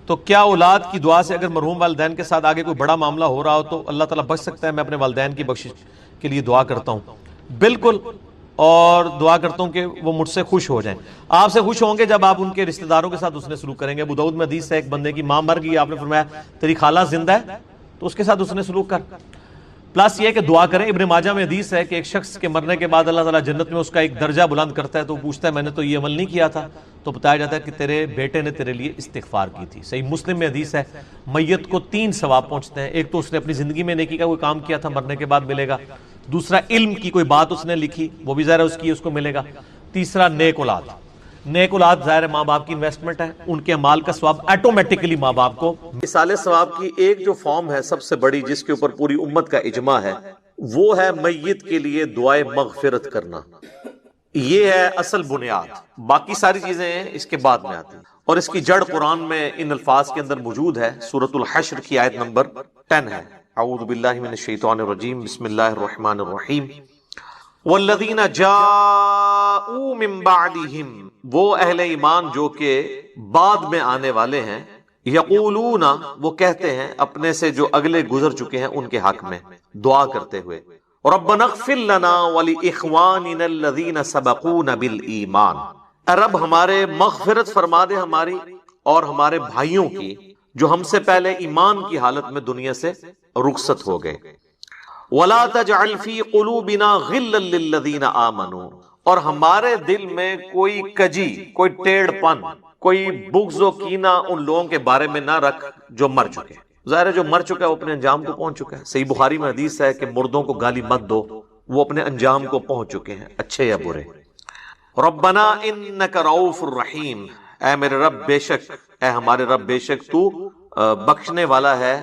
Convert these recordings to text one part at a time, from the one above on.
تو کیا اولاد کی دعا سے اگر مرحوم والدین کے ساتھ آگے کوئی بڑا معاملہ ہو رہا ہو تو اللہ تعالیٰ بچ سکتا ہے؟ میں اپنے والدین کی بخشش کے لیے دعا کرتا ہوں، بالکل، اور دعا کرتا ہوں کہ وہ مجھ سے خوش ہو جائیں۔ آپ سے خوش ہوں گے جب آپ ان کے رشتہ داروں کے ساتھ اس نے سلوک کریں گے۔ ابو داؤد میں حدیث ہے ایک بندے کی ماں مر گئی، آپ نے فرمایا تیری خالہ زندہ ہے تو اس کے ساتھ اس نے سلوک کر، پلس یہ کہ دعا کریں۔ ابن ماجہ میں حدیث ہے کہ ایک شخص کے مرنے کے بعد اللہ تعالیٰ جنت میں اس کا ایک درجہ بلند کرتا ہے، تو پوچھتا ہے میں نے تو یہ عمل نہیں کیا تھا، تو بتایا جاتا ہے کہ تیرے بیٹے نے تیرے لیے استغفار کی تھی۔ صحیح مسلم میں حدیث ہے میت کو 3 ثواب پہنچتے ہیں، ایک تو اس نے اپنی زندگی میں نیکی کا کوئی کام کیا تھا، مرنے کے بعد ملے گا، دوسرا علم کی کوئی بات اس نے لکھی، وہ بھی ظاہر ہے اس کی، اس کو ملے گا، تیسرا نیک اولاد۔ نیک اولاد ظاہر ہے ماں باپ کی انویسٹمنٹ ہے، ان کے اعمال کا ثواب آٹومیٹکلی ماں باپ کو۔ مثال ثواب کی ایک جو فارم ہے سب سے بڑی، جس کے اوپر پوری امت کا اجماع ہے، وہ ہے میت کے لیے دعائے مغفرت کرنا۔ یہ ہے اصل بنیاد، باقی ساری چیزیں اس کے بعد میں آتی ہیں، اور اس کی جڑ قرآن میں ان الفاظ کے اندر موجود ہے۔ سورۃ الحشر کی آیت نمبر 10 ہے، اعوذ باللہ من الشیطان الرجیم، بسم اللہ الرحمن الرحیم، والذین جاءوا من بعدہم، وہ اہل ایمان جو کہ بعد میں آنے والے ہیں، یقولون، وہ کہتے ہیں اپنے سے جو اگلے گزر چکے ہیں ان کے حق میں دعا کرتے ہوئے، ربنا اغفر لنا ولاخواننا الذین سبقونا بالایمان، اے رب ہمارے مغفرت فرما دے ہماری اور ہمارے بھائیوں کی جو ہم سے پہلے ایمان کی حالت میں دنیا سے رخصت ہو گئے، ولا تجعل فی قلوبنا غلا للذین آمنوا، اور ہمارے دل میں کوئی کجی، کوئی ٹیڑھ پن، کوئی بغض و کینہ ان لوگوں کے بارے میں نہ رکھ جو مر چکے۔ ظاہر ہے جو مر چکا ہے وہ اپنے انجام کو پہنچ چکا ہے۔ صحیح بخاری میں حدیث ہے کہ مردوں کو گالی مت دو، وہ اپنے انجام کو پہنچ چکے ہیں، اچھے یا برے۔ ربنا انک رؤوف الرحیم، اے میرے رب بے شک، اے ہمارے رب بے شک تو بخشنے والا ہے،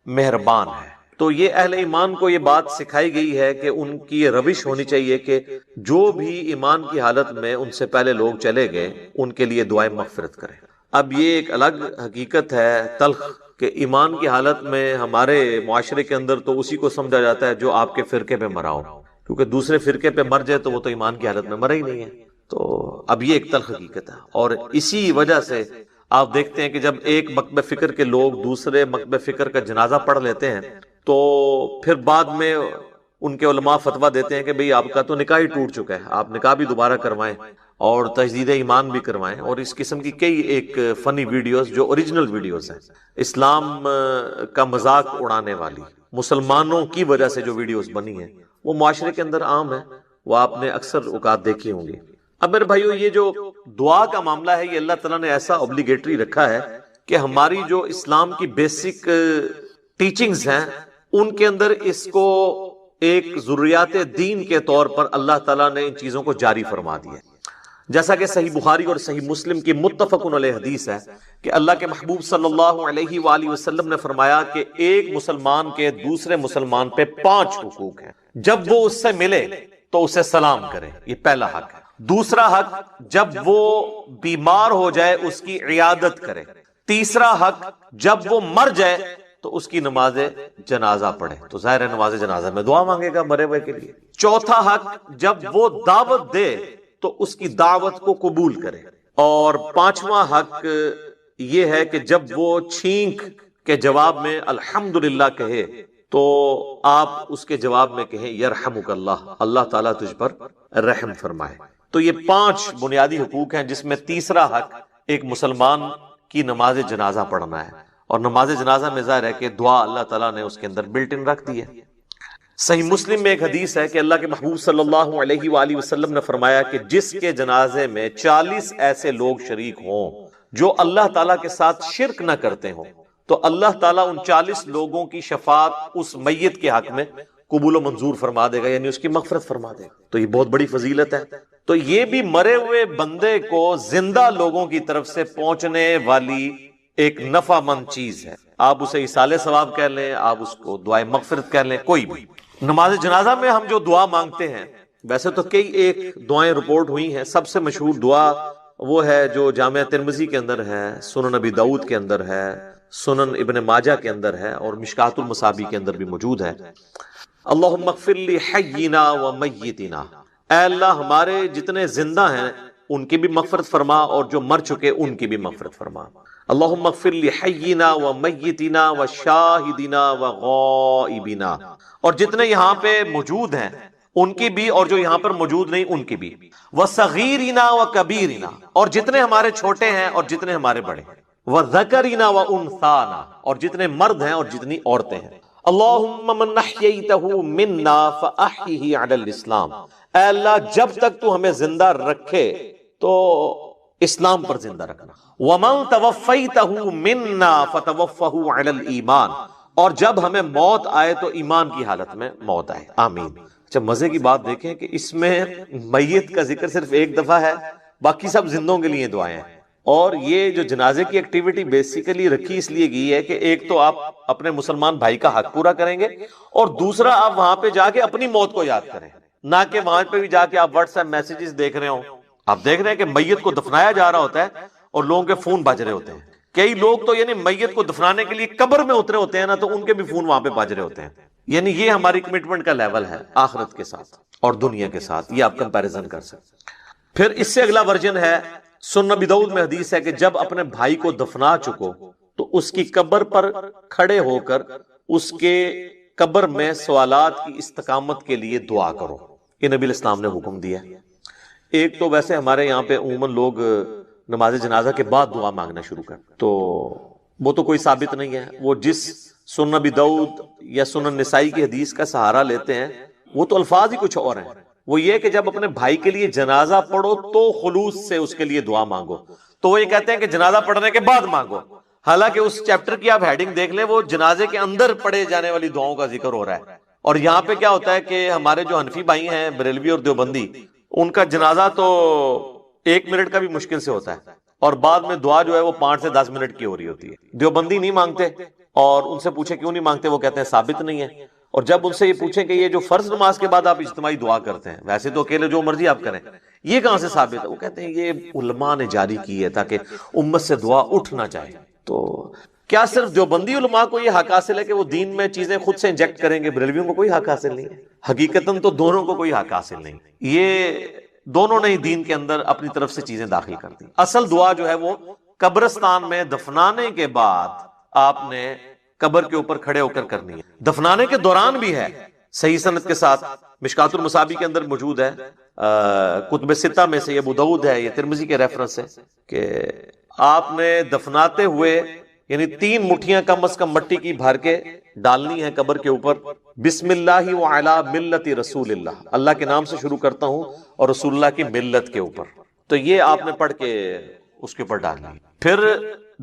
مہربان ہے۔ تو یہ اہل ایمان کو یہ بات سکھائی گئی ہے کہ ان کی یہ روش ہونی چاہیے کہ جو بھی ایمان کی حالت میں ان سے پہلے لوگ چلے گئے ان کے لیے دعائیں مغفرت کریں۔ اب یہ ایک الگ حقیقت ہے تلخ کہ ایمان کی حالت میں ہمارے معاشرے کے اندر تو اسی کو سمجھا جاتا ہے جو آپ کے فرقے پہ مرا ہو، کیونکہ دوسرے فرقے پہ مر جائے تو وہ تو ایمان کی حالت میں مرا ہی نہیں ہے۔ تو اب یہ ایک تلخ حقیقت ہے، اور اسی وجہ سے آپ دیکھتے ہیں کہ جب ایک مکتب فکر کے لوگ دوسرے مکتب فکر کا جنازہ پڑھ لیتے ہیں تو پھر بعد میں ان کے علماء فتویٰ دیتے ہیں کہ بھئی آپ کا تو نکاح ہی ٹوٹ چکا ہے، آپ نکاح بھی دوبارہ کروائیں اور تجدید ایمان بھی کروائیں، اور اس قسم کی کئی ایک فنی ویڈیوز جو اوریجنل ویڈیوز ہیں، اسلام کا مذاق اڑانے والی، مسلمانوں کی وجہ سے جو ویڈیوز بنی ہیں وہ معاشرے کے اندر عام ہے، وہ آپ نے اکثر اوقات دیکھی ہوں گی۔ اب میرے بھائیو، یہ جو دعا کا معاملہ ہے یہ اللہ تعالیٰ نے ایسا اوبلیگیٹری رکھا ہے کہ ہماری جو اسلام کی بیسک ٹیچنگز ہیں ان کے اندر اس کو ایک ضروریات دین کے طور پر اللہ تعالیٰ نے ان چیزوں کو جاری فرما دیا ہے۔ جیسا کہ صحیح بخاری اور صحیح مسلم کی متفق علیہ حدیث ہے کہ اللہ کے محبوب صلی اللہ علیہ وآلہ وسلم نے فرمایا کہ ایک مسلمان کے دوسرے مسلمان پہ 5 حقوق ہیں۔ جب وہ اس سے ملے تو اسے سلام کرے، یہ پہلا حق ہے۔ دوسرا حق، جب وہ بیمار ہو جائے اس کی عیادت کرے۔ تیسرا حق، جب وہ مر جائے تو اس کی نماز جنازہ پڑھے، تو ظاہر ہے نماز جنازہ میں دعا مانگے گا مرے ہوئے کے لیے۔ چوتھا حق، جب وہ دعوت دے تو اس کی دعوت کو قبول کرے۔ اور 5واں حق یہ ہے کہ جب وہ چھینک کے جواب میں الحمدللہ کہے تو آپ اس کے جواب میں کہیں یرحمک اللہ، اللہ تعالیٰ تجھ پر رحم فرمائے۔ تو یہ 5 بنیادی حقوق ہیں، جس میں تیسرا حق ایک مسلمان کی نماز جنازہ پڑھنا ہے، اور نماز جنازہ میں ظاہر ہے کہ دعا اللہ تعالیٰ نے اس کے اندر بلٹ ان رکھ دی ہے۔ صحیح مسلم میں ایک حدیث ہے کہ اللہ کے محبوب صلی اللہ علیہ وآلہ وسلم نے فرمایا کہ جس کے جنازے میں 40 ایسے لوگ شریک ہوں جو اللہ تعالیٰ کے ساتھ شرک نہ کرتے ہوں تو اللہ تعالیٰ ان 40 لوگوں کی شفاعت اس میت کے حق میں قبول و منظور فرما دے گا، یعنی اس کی مغفرت فرما دے گا۔ تو یہ بہت بڑی فضیلت ہے۔ تو یہ بھی مرے ہوئے بندے کو زندہ لوگوں کی طرف سے پہنچنے والی ایک نفع مند چیز ہے۔ آپ اسے ایصال ثواب کہہ لیں، آپ اس کو دعائے مغفرت کہہ لیں، کوئی بھی۔ نماز جنازہ میں ہم جو دعا مانگتے ہیں، ویسے تو کئی ایک دعائیں رپورٹ ہوئی ہیں، سب سے مشہور دعا وہ ہے جو جامعہ ترمذی کے اندر ہے، سنن ابی داؤد کے اندر ہے، سنن ابن ماجہ کے اندر ہے، اور مشکات المصابی کے اندر بھی موجود ہے۔ اللہم اغفر لی حینا و میتنا، اے اللہ ہمارے جتنے زندہ ہیں ان کی بھی مغفرت فرما اور جو مر چکے ان کی بھی مغفرت فرما۔ اللہم اغفر لحینا و میتنا و شاہدنا و غائبنا، اور جتنے یہاں پہ موجود ہیں ان کی بھی، اور جو یہاں پر موجود نہیں ان کی بھی، وصغیرنا و کبیرنا، اور جتنے ہمارے چھوٹے ہیں اور جتنے ہمارے بڑے ہیں، وذکرنا و انثانا، اور جتنے مرد ہیں اور جتنی عورتیں ہیں۔ اللہم من احییتہ منا فاحیہ علی الاسلام، اے اللہ جب تک تو ہمیں زندہ رکھے تو اسلام پر زندہ رکھنا۔ وَمَن تَوَفَّيْتَهُ مِنَّا فَتَوَفَّهُ عَلَى الْإِيمَانِ، اور جب ہمیں موت آئے تو ایمان کی حالت میں موت آئے، آمین۔ اچھا، مزے کی بات دیکھیں کہ اس میں میت کا ذکر صرف ایک دفعہ ہے، باقی سب زندوں کے لیے دعائیں ہیں۔ اور یہ جو جنازے کی ایکٹیویٹی بیسیکلی رکھی اس لیے گئی ہے کہ ایک تو آپ اپنے مسلمان بھائی کا حق پورا کریں گے، اور دوسرا آپ وہاں پہ جا کے اپنی موت کو یاد کریں، نہ کہ وہاں پہ بھی جا کے آپ واٹس ایپ میسیجز دیکھ رہے ہوں۔ آپ دیکھ رہے ہیں کہ میت کو دفنایا جا رہا ہوتا ہے اور لوگوں کے فون بج رہے ہوتے ہیں۔ کئی لوگ تو یعنی میت کو دفنانے کے لیے قبر میں اترے ہوتے ہیں نا، تو ان کے بھی فون وہاں پہ بج رہے ہوتے ہیں۔ یعنی یہ ہماری کمٹمنٹ کا لیول ہے آخرت کے ساتھ اور دنیا کے ساتھ، یہ آپ کمپیریزن کر سکتے۔ پھر اس سے اگلا ورژن ہے، سنن ابی داؤد میں حدیث ہے کہ جب اپنے بھائی کو دفنا چکو تو اس کی قبر پر کھڑے ہو کر اس کے قبر میں سوالات کی استقامت کے لیے دعا کرو۔ یہ نبی الاسلام نے حکم دیا۔ ایک تو ویسے ہمارے یہاں پہ عموماً لوگ نماز جنازہ کے بعد دعا مانگنا شروع کر، تو وہ تو کوئی ثابت نہیں ہے۔ وہ جس سنن ابی داؤد یا سنن نسائی کی حدیث کا سہارا لیتے ہیں وہ تو الفاظ ہی کچھ اور ہیں۔ وہ یہ کہ جب اپنے بھائی کے لیے جنازہ پڑھو تو خلوص سے اس کے لیے دعا مانگو، تو وہ یہ کہتے ہیں کہ جنازہ پڑھنے کے بعد مانگو، حالانکہ اس چیپٹر کی آپ ہیڈنگ دیکھ لیں، وہ جنازے کے اندر پڑھے جانے والی دعاؤں کا ذکر ہو رہا ہے۔ اور یہاں پہ کیا ہوتا ہے کہ ہمارے جو حنفی بھائی ہیں، بریلوی اور دیوبندی، ان کا جنازہ تو 1 منٹ کا بھی مشکل سے ہوتا ہے، اور بعد میں دعا جو ہے وہ 5 سے 10 منٹ کی ہو رہی ہوتی ہے۔ دیوبندی نہیں مانگتے، اور ان سے پوچھے کیوں نہیں مانگتے، وہ کہتے ہیں ثابت نہیں ہے۔ اور جب ان سے یہ پوچھیں کہ یہ جو فرض نماز کے بعد آپ اجتماعی دعا کرتے ہیں، ویسے تو اکیلے جو مرضی آپ کریں، یہ کہاں سے ثابت ہے؟ وہ کہتے ہیں یہ علماء نے جاری کی ہے تاکہ امت سے دعا اٹھ نہ جائے۔ تو کیا صرف دیوبندی علماء کو یہ حق حاصل ہے کہ وہ دین میں چیزیں خود سے انجیکٹ کریں گے؟ بریلویوں کو کوئی حق حاصل نہیں ہے؟ حقیقتاً تو دونوں کو کوئی حق حاصل نہیں، یہ دونوں نے ہی دین کے اندر اپنی طرف سے چیزیں داخل کر دی۔ اصل دعا جو ہے وہ قبرستان میں دفنانے کے بعد آپ نے قبر کے اوپر کھڑے ہو کر کرنی ہے۔ دفنانے کے دوران بھی ہے، صحیح سند کے ساتھ، مشکات المصابیح کے اندر موجود ہے، کتب ستہ میں سے یہ ابو داؤد ہے، یہ ترمذی کے ریفرنس ہے کہ آپ نے دفناتے ہوئے یعنی 3 مٹھیاں کم از کم مٹی کی بھر کے ڈالنی ہے قبر کے اوپر، بسم اللہ وعلی ملت رسول اللہ، اللہ کے نام سے شروع کرتا ہوں اور رسول اللہ کی ملت کے اوپر، تو یہ آپ نے پڑھ کے اس کے اوپر ڈالنی ہے۔ پھر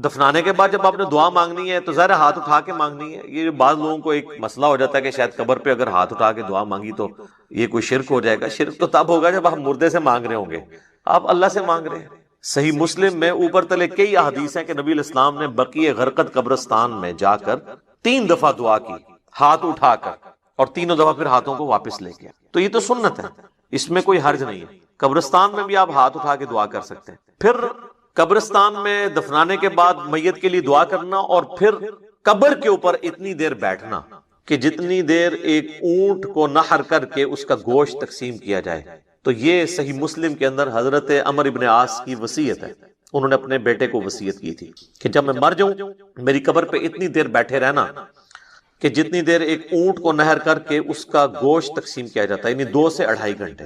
دفنانے کے بعد جب آپ نے دعا مانگنی ہے تو ظاہر ہاتھ اٹھا کے مانگنی ہے۔ یہ بعض لوگوں کو ایک مسئلہ ہو جاتا ہے کہ شاید قبر پہ اگر ہاتھ اٹھا کے دعا مانگی تو یہ کوئی شرک ہو جائے گا۔ شرک تو تب ہوگا جب آپ مردے سے مانگ رہے ہوں گے، آپ اللہ سے مانگ رہے ہیں۔ صحیح مسلم میں اوپر تلے کئی احادیث ہیں کہ نبی علیہ السلام نے بقیع غرقد قبرستان میں جا کر 3 دفعہ دعا کی ہاتھ اٹھا کر، اور 3 دفعہ پھر ہاتھوں کو واپس لے گیا۔ تو یہ تو سنت ہے، اس میں کوئی حرج نہیں ہے۔ قبرستان میں بھی آپ ہاتھ اٹھا کے دعا کر سکتے ہیں۔ پھر قبرستان میں دفنانے کے بعد میت کے لیے دعا کرنا، اور پھر قبر کے اوپر اتنی دیر بیٹھنا کہ جتنی دیر ایک اونٹ کو نحر کر کے اس کا گوشت تقسیم کیا جائے۔ تو یہ صحیح مسلم کے اندر حضرت عمر ابن عاص کی وصیت ہے، انہوں نے اپنے بیٹے کو وصیت کی تھی کہ جب میں مر جاؤں میری قبر پہ اتنی دیر بیٹھے رہنا کہ جتنی دیر ایک اونٹ کو نحر کر کے اس کا گوشت تقسیم کیا جاتا ہے، یعنی 2 سے 2.5 گھنٹے،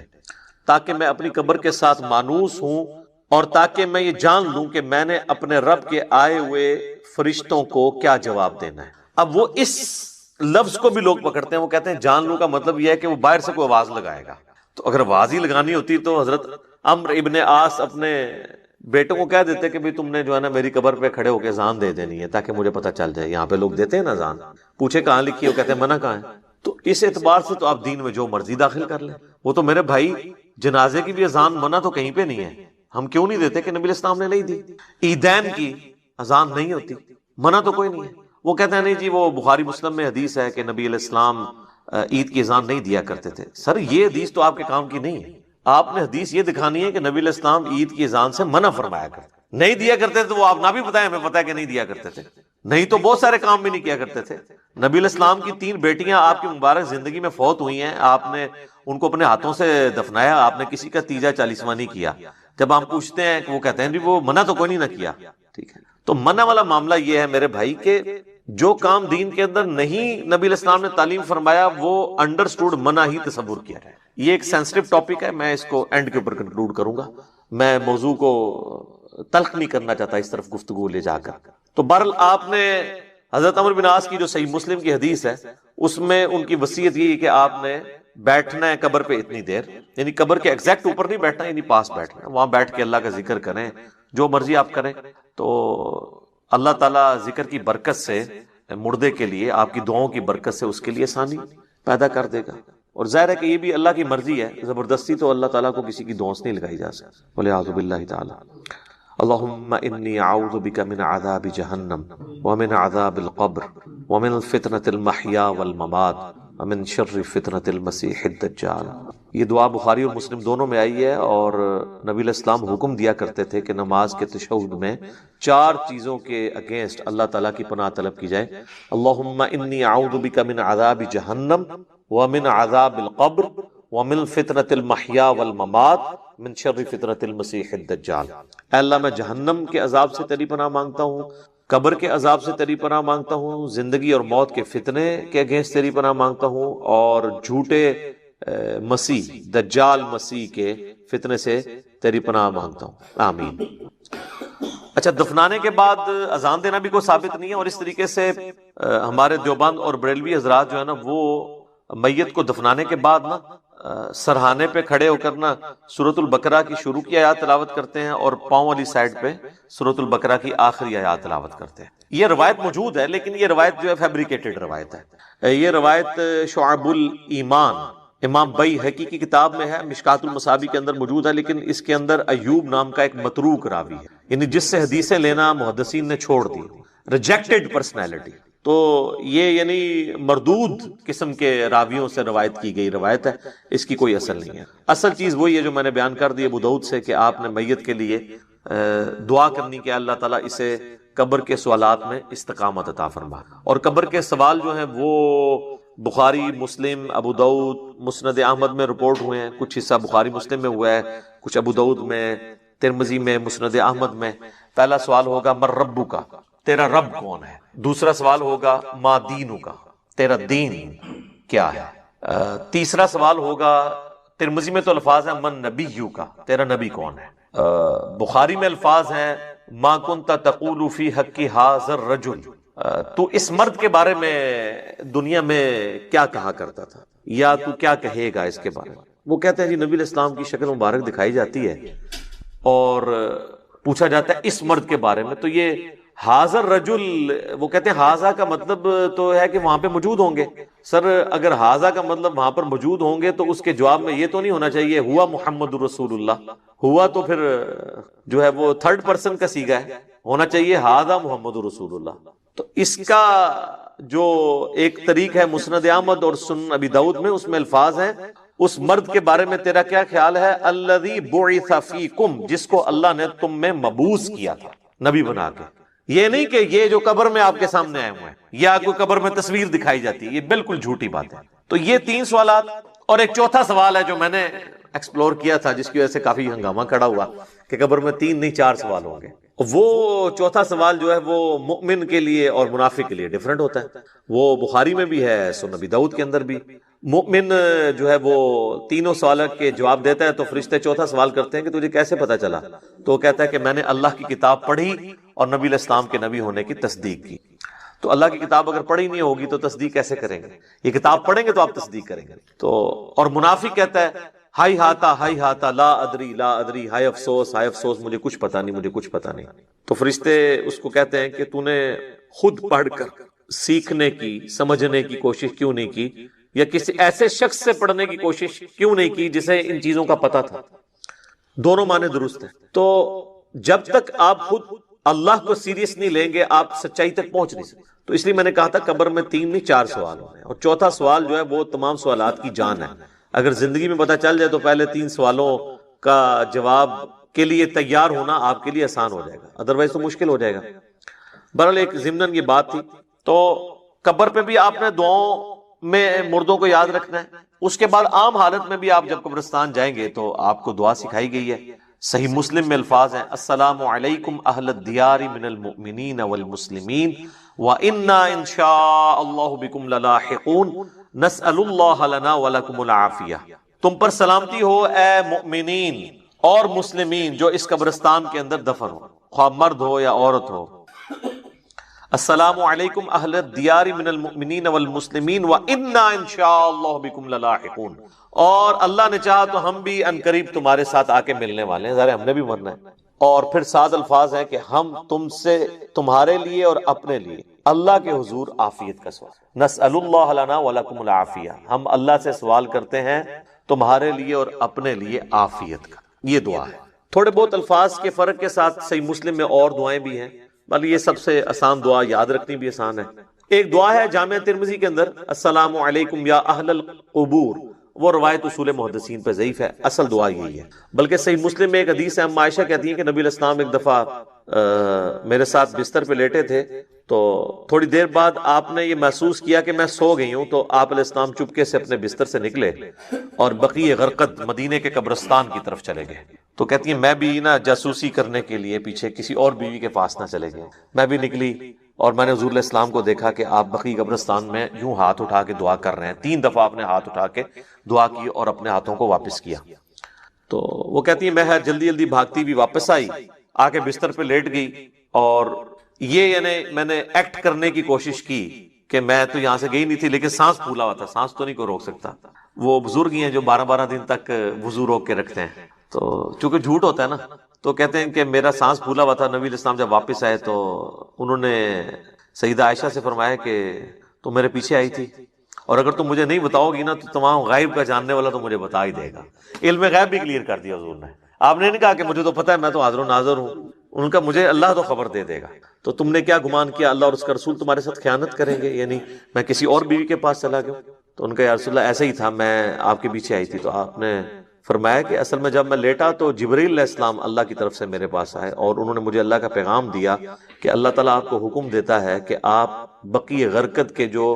تاکہ میں اپنی قبر کے ساتھ مانوس ہوں، اور تاکہ میں یہ جان لوں کہ میں نے اپنے رب کے آئے ہوئے فرشتوں کو کیا جواب دینا ہے۔ اب وہ اس لفظ کو بھی لوگ پکڑتے ہیں، وہ کہتے ہیں جان لوں کا مطلب یہ ہے کہ وہ باہر سے کوئی آواز لگائے گا۔ تو اگر آواز ہی لگانی ہوتی تو حضرت عمرو ابن عاص اپنے بیٹوں کو کہہ دیتے کہ تم نے جو ہے نا میری قبر پہ کھڑے ہو کے اذان دے دینی ہے تاکہ مجھے پتہ چل جائے۔ یہاں پہ لوگ دیتے ہیں نا اذان، پوچھے کہاں لکھی ہے، وہ کہتے ہیں منع کہاں ہے۔ تو اس اعتبار سے تو آپ دین میں جو مرضی داخل کر لیں۔ وہ تو میرے بھائی جنازے کی بھی اذان منع تو کہیں پہ نہیں ہے، ہم کیوں نہیں دیتے کہ نبی علیہ السلام نے نہیں دی۔ عیدین کی اذان نہیں ہوتی، منع تو کوئی نہیں ہے۔ وہ کہتے ہیں نہیں جی وہ بخاری مسلم میں حدیث ہے کہ نبی علیہ السلام عید کی اذان نہیں دیا کرتے تھے۔ سر یہ حدیث تو آپ کے کام کی نہیں ہے، آپ نے حدیث یہ دکھانی ہے کہ نبی علیہ السلام عید کی اذان سے منع فرمایا کرتے، نہیں دیا کرتے تو وہ آپ نہ بھی بتائیں، ہمیں پتہ ہے کہ نہیں دیا کرتے تھے، نہیں تو بہت سارے کام بھی نہیں کیا کرتے تھے۔ نبی علیہ السلام کی 3 بیٹیاں آپ کی مبارک زندگی میں فوت ہوئی ہیں، آپ نے ان کو اپنے ہاتھوں سے دفنایا، آپ نے کسی کا تیجا 40واں نہیں کیا۔ جب ہم پوچھتے ہیں کہ وہ کہتے ہیں جی وہ منع تو کوئی نہیں نہ کیا، ٹھیک ہے۔ تو منع والا معاملہ یہ ہے میرے بھائی کہ جو کام دین کے اندر نہیں نبی علیہ السلام نے تعلیم فرمایا وہ انڈرسٹوڈ منع ہی تصور کیا ہے. یہ ایک سینسٹیو ٹاپک ہے، میں اس کو اینڈ کے اوپر کنکلوڈ کروں گا، میں موضوع کو تلخ نہیں کرنا چاہتا اس طرف گفتگو لے جا کر. تو بہرحال آپ نے حضرت عمرو بن عاص کی جو صحیح مسلم کی حدیث ہے اس میں ان کی وصیت یہ ہے کہ آپ نے بیٹھنا ہے قبر پہ اتنی دیر، یعنی قبر کے ایگزیکٹ اوپر نہیں بیٹھنا، یعنی پاس بیٹھنا ہے، وہاں بیٹھ کے اللہ کا ذکر کریں، جو مرضی آپ کریں. تو اللہ تعالیٰ ذکر کی برکت سے مردے کے لیے، آپ کی دعاؤں کی برکت سے اس کے لیے آسانی پیدا کر دے گا. اور ظاہر ہے کہ یہ بھی اللہ کی مرضی ہے، زبردستی تو اللہ تعالیٰ کو کسی کی دعاؤں سے نہیں لگائی جا سکتی. والعیاذ باللہ تعالی. اللہم انی اعوذ بک من عذاب جہنم ومن عذاب القبر ومن فتنة المحیا والممات ومن شر فتنة المسیح الدجال. یہ دعا بخاری اور مسلم دونوں میں آئی ہے، اور نبی علیہ السلام حکم دیا کرتے تھے کہ نماز کے تشہد میں 4 چیزوں کے اگینسٹ اللہ تعالیٰ کی پناہ طلب کی جائے. اللہم انی اعوذ بک من عذاب جہنم ومن عذاب القبر ومن فتنة المحیا والممات من شر فتنة المسیح الدجال. اے اللہ میں جہنم کے عذاب سے تیری پناہ مانگتا ہوں، قبر کے عذاب سے تیری پناہ مانگتا ہوں، زندگی اور موت کے فتنے کے اگینسٹ تیری پناہ مانگتا ہوں، اور جھوٹے مسیح دجال مسیح کے فتنے سے تیری پناہ مانگتا ہوں. آمین. اچھا، دفنانے کے بعد اذان دینا بھی کوئی ثابت نہیں ہے، اور اس طریقے سے ہمارے دیوبند اور بریلوی حضرات جو ہے نا وہ میت کو دفنانے کے بعد نا سرہانے پہ کھڑے ہو کر نا سورۃ البقرہ کی شروع کی آیات تلاوت کرتے ہیں، اور پاؤں والی سائڈ پہ سورۃ البقرہ کی آخری آیات تلاوت کرتے ہیں. یہ روایت موجود ہے، لیکن یہ روایت جو ہے فیبریکیٹڈ روایت ہے. یہ روایت شعب الایمان امام بیہقی کی کتاب میں ہے، مشکات المصابیح کے اندر موجود ہے، لیکن اس کے اندر ایوب نام کا ایک متروک راوی ہے، یعنی جس سے حدیثیں لینا محدثین نے چھوڑ دی، ریجیکٹڈ پرسنالٹی. تو یہ یعنی مردود قسم کے راویوں سے روایت کی گئی روایت ہے، اس کی کوئی اصل نہیں ہے. اصل چیز وہی ہے جو میں نے بیان کر دی ابو داؤد سے، کہ آپ نے میت کے لیے دعا کرنی کہ اللہ تعالیٰ اسے قبر کے سوالات میں استقامت عطا فرما. اور قبر کے سوال جو ہیں وہ بخاری، مسلم، ابو داؤد، مسند احمد میں رپورٹ ہوئے ہیں، کچھ حصہ بخاری مسلم میں ہوا ہے، کچھ ابو داؤد میں، ترمذی میں، مسند احمد میں. پہلا سوال ہوگا مر ربو کا، تیرا رب کون ہے. دوسرا سوال ہوگا ما دینو کا، تیرا دین کیا ہے. تیسرا سوال ہوگا، ترمذی میں تو الفاظ ہیں من نبیو کا، تیرا نبی کون ہے. بخاری میں الفاظ ہیں ما کنت تقول فی حق ھذا الرجل، تو اس مرد کے بارے میں دنیا میں کیا کہا کرتا تھا، یا تو کیا کہے گا اس کے بارے میں. وہ کہتے ہیں جی نبی علیہ السلام کی شکل مبارک دکھائی جاتی ہے اور پوچھا جاتا ہے اس مرد کے بارے میں. تو یہ حاضر رجل، وہ کہتے ہیں حاضا کا مطلب تو ہے کہ وہاں پہ موجود ہوں گے. سر اگر حاضا کا مطلب وہاں پر موجود ہوں گے تو اس کے جواب میں یہ تو نہیں ہونا چاہیے ہوا محمد رسول اللہ، ہوا تو پھر جو ہے وہ تھرڈ پرسن کا صیغہ ہے، ہونا چاہیے حاضا محمد رسول اللہ. تو اس کا جو ایک طریق ہے مسند احمد اور سنن ابی داؤد میں، اس میں الفاظ ہیں اس مرد کے بارے میں تیرا کیا خیال ہے، الذی بعث فیکم، جس کو اللہ نے تم میں مبعوث کیا تھا نبی بنا کے. یہ نہیں کہ یہ جو قبر میں آپ کے سامنے آئے ہوئے ہیں یا کوئی قبر میں تصویر دکھائی جاتی ہے، یہ بالکل جھوٹی بات ہے. تو یہ 3 سوالات، اور ایک چوتھا سوال ہے جو میں نے ایکسپلور کیا تھا جس کی وجہ سے کافی ہنگامہ کھڑا ہوا کہ قبر میں 3 نہیں 4 سوال ہوں گے. وہ چوتھا سوال جو ہے وہ مؤمن کے لیے اور منافق کے لیے ڈیفرنٹ ہوتا ہے. وہ بخاری میں بھی ہے، سنن ابی داؤد کے اندر بھی. مؤمن جو ہے وہ تینوں سوالوں کے جواب دیتا ہے تو فرشتے چوتھا سوال کرتے ہیں کہ تجھے کیسے پتا چلا، تو وہ کہتا ہے کہ میں نے اللہ کی کتاب پڑھی اور نبی علیہ السلام کے نبی ہونے کی تصدیق کی. تو اللہ کی کتاب اگر پڑھی نہیں ہوگی تو تصدیق کیسے کریں گے؟ یہ کتاب پڑھیں گے تو آپ تصدیق کریں گے. تو اور منافق کہتا ہے ہائی ہاتا لا ادری، ہائے افسوس مجھے کچھ پتا نہیں. تو فرشتے اس کو کہتے ہیں کہ تو نے خود پڑھ کر سیکھنے کی، سمجھنے کی کوشش کیوں نہیں کی، یا کسی ایسے شخص سے پڑھنے کی کوشش کیوں نہیں کی جسے ان چیزوں کا پتہ تھا. دونوں معنی درست ہیں. تو جب تک آپ خود اللہ کو سیریس نہیں لیں گے آپ سچائی تک پہنچ نہیں سکتے. تو اس لیے میں نے کہا تھا قبر میں 3 نہیں 4 سوال ہونے ہیں، اور چوتھا سوال جو ہے وہ تمام سوالات کی جان ہے. اگر زندگی میں پتہ چل جائے تو پہلے 3 سوالوں کا جواب کے لیے تیار ہونا آپ کے لیے آسان ہو جائے گا، ادروائز تو مشکل ہو جائے گا. بہرحال ایک ضمناً یہ بات تھی. تو قبر پہ بھی آپ نے دعاؤں میں مردوں کو یاد رکھنا ہے. اس کے بعد عام حالت میں بھی آپ جب قبرستان جائیں گے تو آپ کو دعا سکھائی گئی ہے. صحیح مسلم میں الفاظ ہیں السلام علیکم اہل الدیار من المؤمنین والمسلمین وإنا ان شاء اللہ بکم للاحقون نسأل اللہ لنا ولکم العافیہ. تم پر سلامتی ہو اے مؤمنین اور مسلمین جو اس قبرستان کے اندر دفن ہو، خواہ مرد ہو یا عورت ہو. السلام علیکم اہل الدیار من المؤمنین والمسلمین وإنا ان شاء اللہ بکم للاحقون. اور اللہ نے چاہا تو ہم بھی انقریب تمہارے ساتھ آ کے ملنے والے ہیں، ظاہر ہم نے بھی مرنا ہے. اور پھر سات الفاظ ہیں کہ ہم تم سے تمہارے لیے اور اپنے لیے اللہ کے حضور عافیت کا سوال، نسأل اللہ لنا ولکم العافیہ، ہم اللہ سے سوال کرتے ہیں تمہارے لیے اور اپنے لیے عافیت کا. یہ دعا ہے. تھوڑے بہت الفاظ کے فرق کے ساتھ صحیح مسلم میں اور دعائیں بھی ہیں، بلکہ یہ سب سے آسان دعا، یاد رکھنی بھی آسان ہے. ایک دعا ہے جامع ترمذی کے اندر السلام علیکم یا اہل القبور، وہ روایت اصول محدثین پہ ضعیف ہے، اصل دعا یہی ہے. بلکہ صحیح مسلم میں ایک حدیث ہے، ہم عائشہ کہتی ہیں کہ نبی علیہ السلام ایک دفعہ میرے ساتھ بستر پہ لیٹے تھے، تو تھوڑی دیر بعد آپ نے یہ محسوس کیا کہ میں سو گئی ہوں، تو آپ علیہ السلام چپکے سے اپنے بستر سے نکلے اور بقیع غرقد مدینے کے قبرستان کی طرف چلے گئے. تو کہتی ہیں میں بھی نا جاسوسی کرنے کے لیے پیچھے کسی اور بیوی کے پاس نہ چلے گئے، میں بھی نکلی اور میں نے حضور علیہ السلام کو دیکھا کہ آپ بقیع قبرستان میں یوں ہاتھ اٹھا کے دعا کر رہے ہیں. 3 دفعہ آپ نے ہاتھ اٹھا کے دعا کی اور اپنے ہاتھوں کو واپس کیا. تو وہ کہتی ہیں میں جلدی جلدی بھاگتی بھی واپس آئی، آ کے بستر پہ لیٹ گئی، اور یہ یعنی میں نے ایکٹ کرنے کی کوشش کی کہ میں تو یہاں سے گئی نہیں تھی، لیکن سانس پھولا ہوا تھا، سانس تو نہیں کو روک سکتا. وہ بزرگ ہی ہیں جو 12 دن تک وضو روک کے رکھتے ہیں، تو چونکہ جھوٹ ہوتا ہے نا، تو کہتے ہیں کہ میرا سانس پھولا ہوا تھا. نبی علیہ السلام جب واپس آئے تو انہوں نے سیدہ عائشہ سے فرمایا کہ تم میرے پیچھے آئی تھی، اور اگر تم مجھے نہیں بتاؤ گی نا تو تمام غائب کا جاننے والا تو مجھے بتا ہی دے گا. علم غیب بھی کلیئر کر دیا حضور نے. آپ نے نہیں کہا کہ مجھے تو پتہ ہے، میں تو حاضر و ناظر ہوں، ان کا مجھے اللہ تو خبر دے دے گا. تو تم نے کیا گمان کیا اللہ اور اس کا رسول تمہارے ساتھ خیانت کریں گے، یعنی میں کسی اور بیوی کے پاس چلا گیا؟ تو ان کا یا رسول اللہ ایسا ہی تھا، میں آپ کے پیچھے آئی تھی. تو آپ نے فرمایا کہ اصل میں جب میں لیٹا تو جبرائیل علیہ السلام اللہ کی طرف سے میرے پاس آئے اور انہوں نے مجھے اللہ کا پیغام دیا کہ اللہ تعالیٰ آپ کو حکم دیتا ہے کہ آپ بقیع غرقد کے جو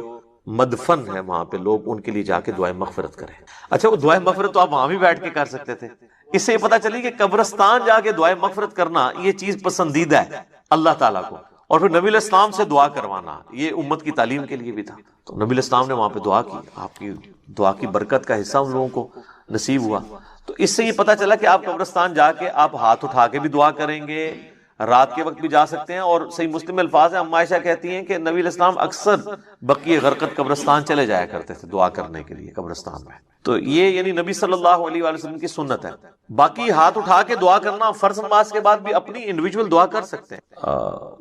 مدفن ہے وہاں پہ لوگ، ان کے لیے جا کے دعائیں مغفرت کریں. اچھا، وہ دعائیں مغفرت تو آپ وہاں بھی بیٹھ کے کر سکتے تھے. اس سے یہ پتہ چلی کہ قبرستان جا کے دعائیں مغفرت کرنا یہ چیز پسندیدہ ہے اللہ تعالیٰ کو، اور پھر نبی علیہ السلام سے دعا کروانا یہ امت کی تعلیم کے لیے بھی تھا. تو نبی علیہ السلام نے وہاں پہ دعا کی، آپ کی دعا کی برکت کا حصہ ان لوگوں کو نصیب ہوا. تو اس سے یہ پتہ چلا کہ آپ قبرستان جا کے آپ ہاتھ اٹھا کے بھی دعا کریں گے، رات کے وقت بھی جا سکتے ہیں. اور صحیح مسلم میں الفاظ ہیں، ام عائشہ کہتی ہیں کہ نبی علیہ السلام اکثر بقیع غرقد قبرستان چلے جایا کرتے تھے دعا کرنے کے لیے قبرستان میں. تو یہ یعنی نبی صلی اللہ علیہ وآلہ وسلم کی سنت ہے. باقی ہاتھ اٹھا کے دعا کرنا فرض نماز کے بعد بھی اپنی انڈیویجول دعا کر سکتے ہیں،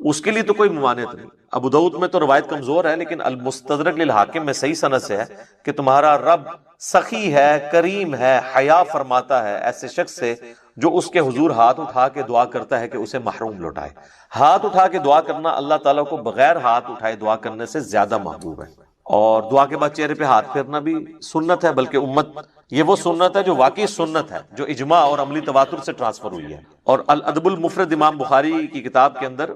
اس کے لیے تو کوئی ممانعت نہیں. ابو داؤد میں تو روایت کمزور ہے، لیکن المستدرک للحاکم میں صحیح سند سے ہے کہ تمہارا رب سخی ہے، کریم ہے، حیا فرماتا ہے ایسے شخص سے جو اس کے حضور ہاتھ اٹھا کے دعا کرتا ہے کہ اسے محروم لوٹائے. ہاتھ اٹھا کے دعا کرنا اللہ تعالیٰ کو بغیر ہاتھ اٹھائے دعا کرنے سے زیادہ محبوب ہے. اور دعا کے بعد چہرے پہ ہاتھ پھیرنا بھی سنت ہے، بلکہ امت یہ وہ سنت ہے جو واقعی سنت ہے، جو اجماع اور عملی تواتر سے ٹرانسفر ہوئی ہے. اور الادب المفرد امام بخاری کی کتاب کے اندر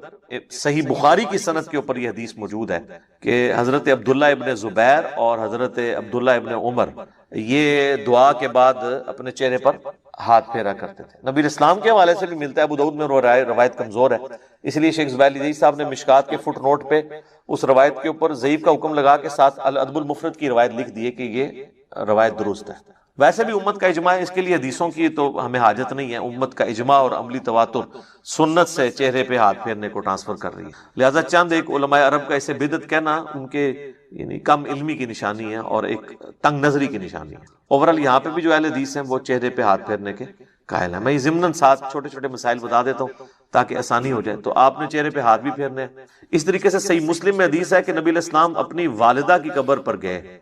صحیح بخاری کی سند کے اوپر یہ حدیث موجود ہے کہ حضرت عبداللہ ابن زبیر اور حضرت عبداللہ ابن عمر یہ دعا کے بعد اپنے چہرے پر ہاتھ پھیرا کرتے تھے. نبی اسلام کے حوالے سے بھی ملتا ہے، ابو داؤد میں روایت کمزور ہے، اس لیے شیخ زبیر علی صاحب نے مشکات کے فٹ نوٹ پہ اس روایت کے اوپر ضعیف کا حکم لگا کے ساتھ الادب المفرد کی روایت لکھ دی ہے کہ یہ روایت درست ہے. ویسے بھی امت کا اجماع ہے، اس کے لیے حدیثوں کی تو ہمیں حاجت نہیں ہے. امت کا اجماع اور عملی تواتر سنت سے چہرے پہ ہاتھ پھیرنے کو ٹرانسفر کر رہی ہے. لہذا چند ایک علماء عرب کا اسے بدعت کہنا ان کے یعنی کم علمی کی نشانی ہے اور ایک تنگ نظری کی نشانی ہے. اوورال یہاں پہ بھی جو اہل حدیث ہیں وہ چہرے پہ ہاتھ پھیرنے کے قائل ہیں. میں ضمناً ساتھ چھوٹے چھوٹے مسائل بتا دیتا ہوں تاکہ آسانی ہو جائے. تو آپ نے چہرے پہ ہاتھ بھی پھیرنے ہیں. اس طریقے سے صحیح مسلم میں حدیث ہے کہ نبی علیہ السلام اپنی والدہ کی قبر پر گئے.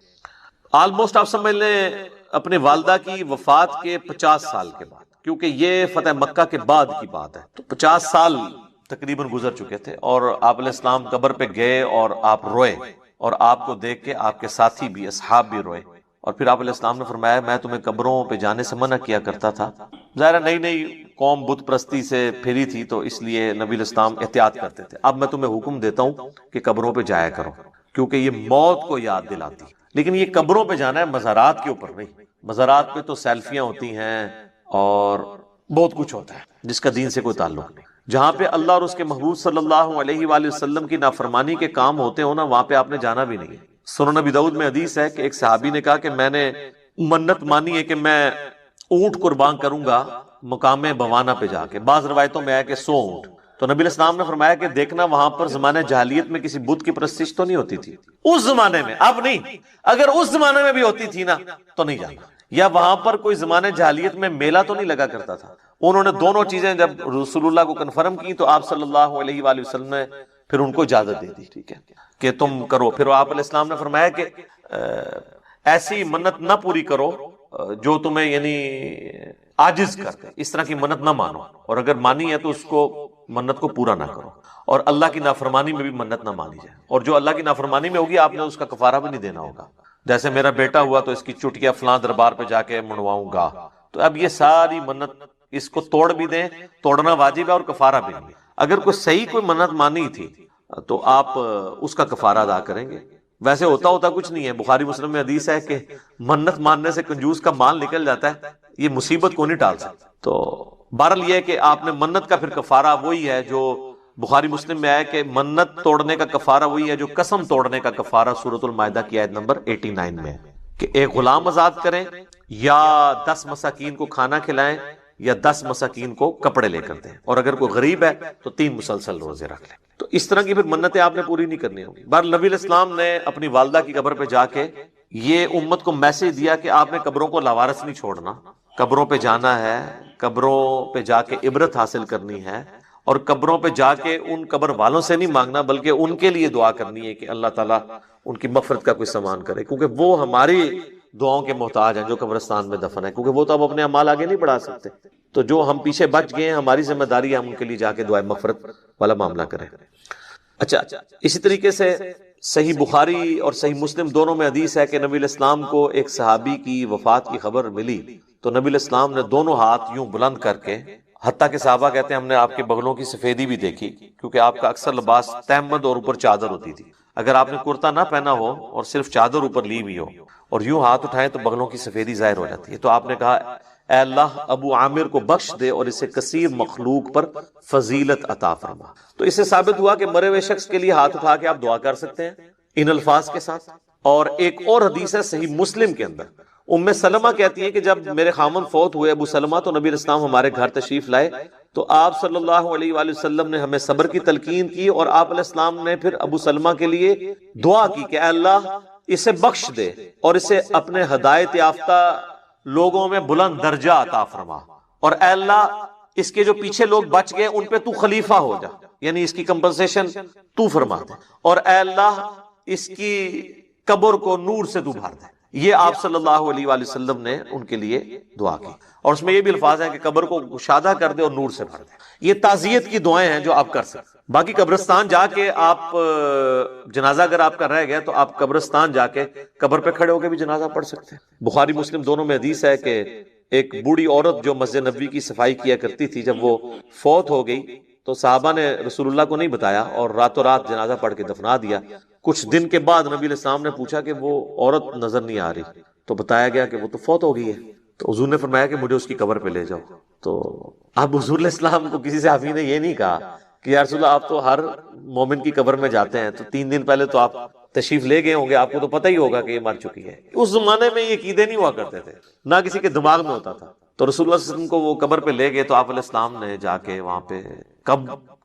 آلموسٹ آپ سمجھ لیں اپنے والدہ کی وفات کے 50 سال کے بعد، کیونکہ یہ فتح مکہ کے بعد کی بات ہے، تو 50 سال تقریباً گزر چکے تھے. اور آپ علیہ السلام قبر پہ گئے اور آپ روئے، اور آپ کو دیکھ کے آپ کے ساتھی بھی اصحاب بھی روئے. اور پھر آپ علیہ السلام نے فرمایا میں تمہیں قبروں پہ جانے سے منع کیا کرتا تھا. ظاہر نئی نئی قوم بت پرستی سے پھری تھی تو اس لیے نبی علیہ السلام احتیاط کرتے تھے. اب میں تمہیں حکم دیتا ہوں کہ قبروں پہ جایا کرو، کیونکہ یہ موت کو یاد دلاتی. لیکن یہ قبروں پہ جانا ہے، مزارات کے اوپر نہیں. مزارات پہ تو سیلفیاں ہوتی ہیں اور بہت کچھ ہوتا ہے جس کا دین سے کوئی تعلق نہیں. جہاں پہ اللہ اور اس کے محبوب صلی اللہ علیہ وآلہ وسلم کی نافرمانی کے کام ہوتے ہو نا، وہاں پہ آپ نے جانا بھی نہیں. سنن نبی داؤد میں حدیث ہے کہ ایک صحابی نے کہا کہ میں نے منت مانی ہے کہ میں اونٹ قربان کروں گا مقام بوانا پہ جا کے. بعض روایتوں میں ہے کہ 100 اونٹ. تو نبی علیہ السلام نے فرمایا کہ دیکھنا وہاں پر زمانہ جاہلیت میں کسی بت کی پرستش تو نہیں ہوتی تھی اس زمانے میں، اب نہیں. اگر اس زمانے میں بھی ہوتی تھی نا تو نہیں جانا. یا وہاں پر کوئی زمانہ جاہلیت میں میلہ تو نہیں لگا کرتا تھا. انہوں نے دونوں چیزیں جب رسول اللہ کو کنفرم کی تو آپ صلی اللہ علیہ وآلہ وسلم نے پھر ان کو اجازت دے دی، ٹھیک ہے کہ تم کرو. پھر آپ علیہ السلام نے فرمایا کہ ایسی منت نہ پوری کرو جو تمہیں یعنی عاجز کر دے، اس طرح کی منت نہ مانو، اور اگر مانی ہے تو اس کو منت کو پورا نہ کرو. اور اللہ کی نافرمانی میں بھی منت نہ مانی جائے، اور جو اللہ کی نافرمانی میں ہوگی آپ نے اس کا کفارہ بھی نہیں دینا ہوگا. جیسے میرا بیٹا ہوا تو اس کی چٹکیاں فلاں دربار پہ جا کے منواؤں گا، تو اب یہ ساری منت اس کو توڑ بھی دیں، توڑنا واجب ہے اور کفارہ بھی نہیں. اگر کوئی صحیح کوئی منت مانی تھی تو آپ اس کا کفارہ ادا کریں گے. ویسے ہوتا کچھ نہیں ہے. بخاری مسلم میں حدیث ہے کہ منت ماننے سے کنجوس کا مال نکل جاتا ہے، یہ مصیبت کو نہیں ٹال سکتا. تو بہرحال یہ ہے کہ آپ نے منت کا پھر کفارہ وہی ہے جو بخاری مسلم میں ہے کہ منت توڑنے کا کفارہ وہی ہے جو قسم توڑنے کا کفارہ سورۃ المائدہ کی آیت نمبر 89 میں ہے کہ ایک غلام آزاد کریں یا 10 مساکین کو کھانا کھلائیں یا 10 مساکین کو کپڑے لے کر دیں، اور اگر کوئی غریب ہے تو 3 مسلسل روزے رکھ لیں. تو اس طرح کی پھر منتیں آپ نے پوری نہیں کرنی ہوگی. بہرحال نبی علیہ السلام نے اپنی والدہ کی قبر پہ جا کے یہ امت کو میسج دیا کہ آپ نے قبروں کو لاوارث نہیں چھوڑنا، قبروں پہ جانا ہے، قبروں پہ جا کے عبرت حاصل کرنی ہے، اور قبروں پہ جا کے ان قبر والوں سے نہیں مانگنا بلکہ ان کے لیے دعا کرنی ہے کہ اللہ تعالیٰ ان کی مغفرت کا کوئی سامان کرے، کیونکہ وہ ہماری دعاؤں کے محتاج ہیں جو قبرستان میں دفن ہے، کیونکہ وہ تو اب اپنے اعمال آگے نہیں بڑھا سکتے. تو جو ہم پیچھے بچ گئے ہیں ہماری ذمہ داری ہے ہم ان کے لیے جا کے دعائے مغفرت والا معاملہ کریں. اچھا، اسی طریقے سے صحیح بخاری اور صحیح مسلم دونوں میں حدیث ہے کہ نبی علیہ السلام کو ایک صحابی کی وفات کی خبر ملی تو نبی علیہ السلام نے دونوں ہاتھ یوں بلند کر کے، حتیٰ کہ صحابہ کہتے ہیں ہم نے آپ کے بغلوں کی سفیدی بھی دیکھی، کیونکہ آپ کا اکثر لباس تہمد اور اوپر چادر ہوتی تھی. اگر آپ نے کرتا نہ پہنا ہو اور صرف چادر اوپر لی ہوئی ہو اور یوں ہاتھ اٹھائیں تو بغلوں کی سفیدی ظاہر ہو جاتی ہے. تو آپ نے کہا اے اللہ ابو عامر کو بخش دے اور اسے کثیر مخلوق پر فضیلت عطا فرما. تو اس سے ثابت ہوا کہ مرے ہوئے شخص کے لیے ہاتھ اٹھا کے آپ دعا کر سکتے ہیں ان الفاظ کے ساتھ. اور ایک اور حدیث ہے صحیح مسلم کے اندر، ام سلمہ کہتی ہے کہ جب میرے خامن فوت ہوئے ابو سلمہ تو نبی علیہ السلام ہمارے گھر تشریف لائے تو آپ صلی اللہ علیہ وآلہ وسلم نے ہمیں صبر کی تلقین کی، اور آپ علیہ السلام نے پھر ابو سلمہ کے لیے دعا کی کہ اے اللہ اسے بخش دے اور اسے اپنے ہدایت یافتہ لوگوں میں بلند درجہ عطا فرما، اور اے اللہ اس کے جو پیچھے لوگ بچ گئے ان پہ تو خلیفہ ہو جا، یعنی اس کی کمپنسیشن تو فرما دے، اور اے اللہ اس کی قبر کو نور سے تو بھر دے. یہ آپ صلی اللہ علیہ وآلہ وسلم نے ان کے لیے دعا کی، اور اس میں یہ بھی الفاظ ہیں کہ قبر کو گشادہ کر دے اور نور سے بھر دے. یہ تعزیت کی دعائیں ہیں جو آپ کر سکتے. باقی قبرستان جا کے آپ جنازہ اگر آپ کا رہ گیا تو آپ قبرستان جا کے قبر پہ کھڑے ہو کے بھی جنازہ پڑھ سکتے ہیں. بخاری مسلم دونوں میں حدیث ہے کہ ایک بوڑھی عورت جو مسجد نبوی کی صفائی کیا کرتی تھی جب وہ فوت ہو گئی تو صحابہ نے رسول اللہ کو نہیں بتایا اور راتوں رات جنازہ پڑھ کے دفنا دیا. کچھ دن کے بعد نبی علیہ السلام نے پوچھا کہ وہ عورت نظر نہیں آ رہی، تو بتایا گیا کہ وہ تو فوت ہو گئی ہے. تو حضور نے فرمایا کہ مجھے اس کی قبر پہ لے جاؤ. تو اب حضور علیہ السلام کو کسی صحابی نے یہ نہیں کہا کہ یا رسول اللہ آپ تو ہر مومن کی قبر میں جاتے ہیں تو 3 دن پہلے تو آپ تشریف لے گئے ہوں گے، آپ کو تو پتہ ہی ہوگا کہ یہ مر چکی ہے. اس زمانے میں یہ عقیدے نہیں ہوا کرتے تھے، نہ کسی کے دماغ میں ہوتا تھا. تو رسول اللہ صلی اللہ علیہ وسلم کو وہ قبر پہ لے گئے تو آپ علیہ السلام نے جا کے وہاں پہ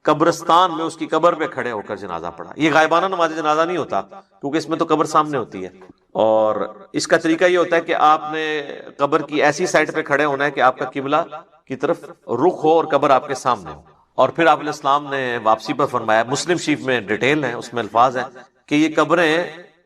قبرستان میں اس کی قبر پہ کھڑے ہو کر جنازہ پڑھا. یہ غائبانہ نماز جنازہ نہیں ہوتا کیونکہ اس میں تو قبر سامنے ہوتی ہے، اور اس کا طریقہ یہ ہوتا ہے کہ آپ نے قبر کی ایسی سائڈ پہ کھڑے ہونا ہے کہ آپ کا قبلہ کی طرف رخ ہو اور قبر آپ کے سامنے ہو. اور پھر آپ علیہ السلام نے واپسی پر فرمایا، مسلم شریف میں ڈیٹیل ہے، اس میں الفاظ ہیں کہ یہ قبریں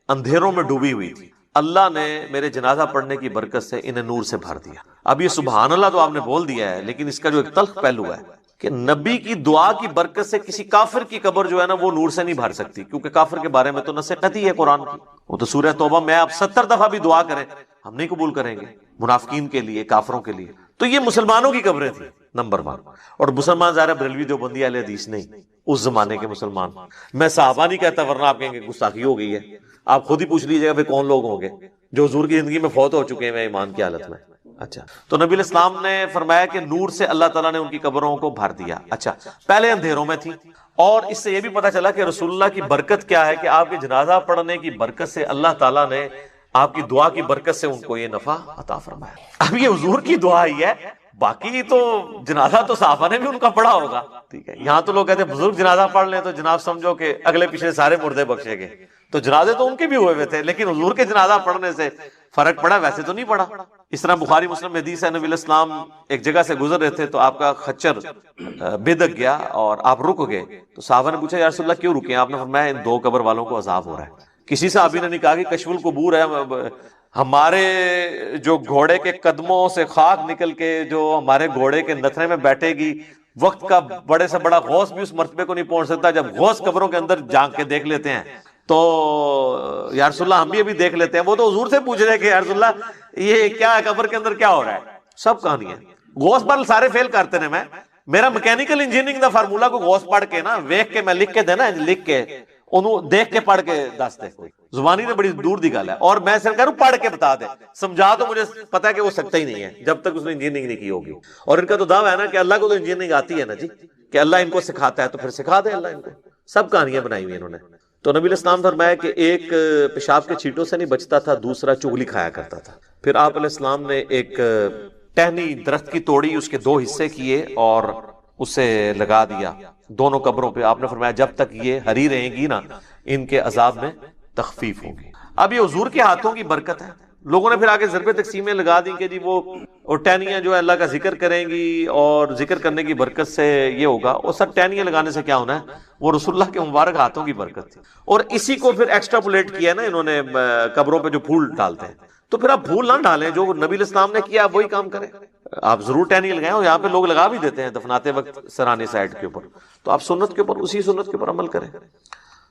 اندھیروں میں ڈوبی ہوئی تھی، اللہ نے میرے جنازہ پڑھنے کی برکت سے انہیں نور سے بھر دیا. اب یہ سبحان اللہ تو آپ نے بول دیا ہے، لیکن اس کا جو ایک تلخ پہلو ہے کہ نبی کی دعا کی برکت سے کسی کافر کی قبر جو ہے نا وہ نور سے نہیں بھر سکتی، کیونکہ کافر کے بارے میں تو نص قطعی ہے قرآن کی. وہ تو سورہ توبہ میں آپ 70 دفعہ بھی دعا کریں ہم نہیں قبول کریں گے، منافقین کے لیے، کافروں کے لیے. تو یہ مسلمانوں کی قبریں تھیں نمبر 1. اور مسلمان ظاہر بریلوی دیوبندی اہل حدیث نہیں، اس زمانے کے مسلمان. میں صحابہ نہیں کہتا ورنہ آپ کہیں گے گستاخی ہو گئی ہے. آپ خود ہی پوچھ لیجیے گا پھر کون لوگ ہوں گے جو حضور کی زندگی میں فوت ہو چکے ہیں ایمان کی حالت میں. اچھا، تو نبی علیہ السلام نے فرمایا کہ نور سے اللہ تعالیٰ نے ان کی قبروں کو بھر دیا. اچھا، پہلے اندھیروں میں تھی، اور اس سے یہ بھی پتا چلا کہ رسول اللہ کی برکت کیا ہے کہ آپ کے جنازہ پڑھنے کی برکت سے اللہ تعالیٰ نے آپ کی دعا کی برکت سے ان کو یہ نفع عطا فرمایا. اب یہ حضور کی دعا ہی ہے، باقی تو جنازہ تو صحابہ نے بھی ان کا پڑھا ہوگا. ٹھیک ہے، یہاں تو لوگ کہتے ہیں بزرگ جنازہ پڑھ لیں تو جناب سمجھو کہ اگلے پچھلے سارے مردے بخشے گئے. تو جنازے تو ان کے بھی ہوئے تھے، لیکن حضور کے جنازہ پڑھنے سے فرق پڑا، ویسے تو نہیں پڑا. اس طرح بخاری مسلم میں حدیث ہے، نبی علیہ السلام ایک جگہ سے گزر رہے تھے تو آپ کا خچر بدک گیا اور آپ رک گئے. تو صحابہ نے پوچھا یا رسول اللہ کیوں رکے؟ آپ نے فرمایا ان دو قبر والوں کو عذاب ہو رہا ہے. کسی صحابی نے نہیں کہا کہ کشف القبور ہے، ہمارے جو گھوڑے کے قدموں سے خاک نکل کے جو ہمارے گھوڑے کے نتھرے میں بیٹھے گی، وقت کا بڑے سے بڑا غوث بھی اس مرتبے کو نہیں پہنچ سکتا جب غوث قبروں کے اندر جھانک کے دیکھ لیتے ہیں. تو یا رسول اللہ ہم بھی ابھی دیکھ لیتے ہیں. وہ تو حضور سے پوچھ رہے کہ یا رسول اللہ یہ کیا ہے، قبر کے اندر کیا ہو رہا ہے؟ سب کہانی ہے. غوث پر سارے فیل کرتے ہیں. میرا میکینیکل انجینئرنگ دا فارمولا کو غوث پڑھ کے نا ویکھ کے میں لکھ کے دینا، لکھ کے انہوں دیکھ کے پڑھ کے دس دے. کوئی زبانی نے بڑی دور دی گل ہے، اور میں صرف کہہ رہا ہوں پڑھ کے بتا دے، سمجھا تو مجھے پتا ہے کہ وہ سکتا ہی نہیں ہے جب تک اس نے انجینئرنگ نہیں کی ہوگی. اور ان کا تو دعویٰ ہے نا کہ اللہ کو تو انجینئرنگ آتی ہے نا جی، کہ اللہ ان کو سکھاتا ہے تو پھر سکھا دے اللہ ان کو. سب کہانیاں بنائی ہوئی انہوں نے. تو نبی علیہ السلام فرمایا کہ ایک پیشاب کے چھینٹوں سے نہیں بچتا تھا، دوسرا چغلی کھایا کرتا تھا. پھر آپ علیہ السلام نے ایک ٹہنی درخت کی توڑی، اس کے دو حصے کیے اور اسے لگا دیا دونوں قبروں پہ. آپ نے فرمایا جب تک یہ ہری رہیں گی نا ان کے عذاب میں تخفیف ہوگی. اب یہ حضور کے ہاتھوں کی برکت ہے. لوگوں نے پھر آگے ضرب تقسیمیں لگا دی کہ جی وہ ٹہنیاں جو ہے اللہ کا ذکر کریں گی اور ذکر کرنے کی برکت سے یہ ہوگا. اور سب ٹہنیاں لگانے سے کیا ہونا ہے؟ وہ رسول اللہ کے مبارک ہاتھوں کی برکت تھی. اور اسی کو پھر ایکسٹراپولیٹ کیا نا انہوں نے قبروں پہ جو پھول ڈالتے ہیں. تو پھر آپ پھول نہ ڈالیں، جو نبی علیہ السلام نے کیا وہی کام کریں. آپ ضرور ٹہنی لگائیں، اور یہاں پہ لوگ لگا بھی دیتے ہیں دفناتے وقت سرانے سائڈ کے اوپر. تو آپ سنت کے اوپر اسی سنت کے اوپر عمل کریں.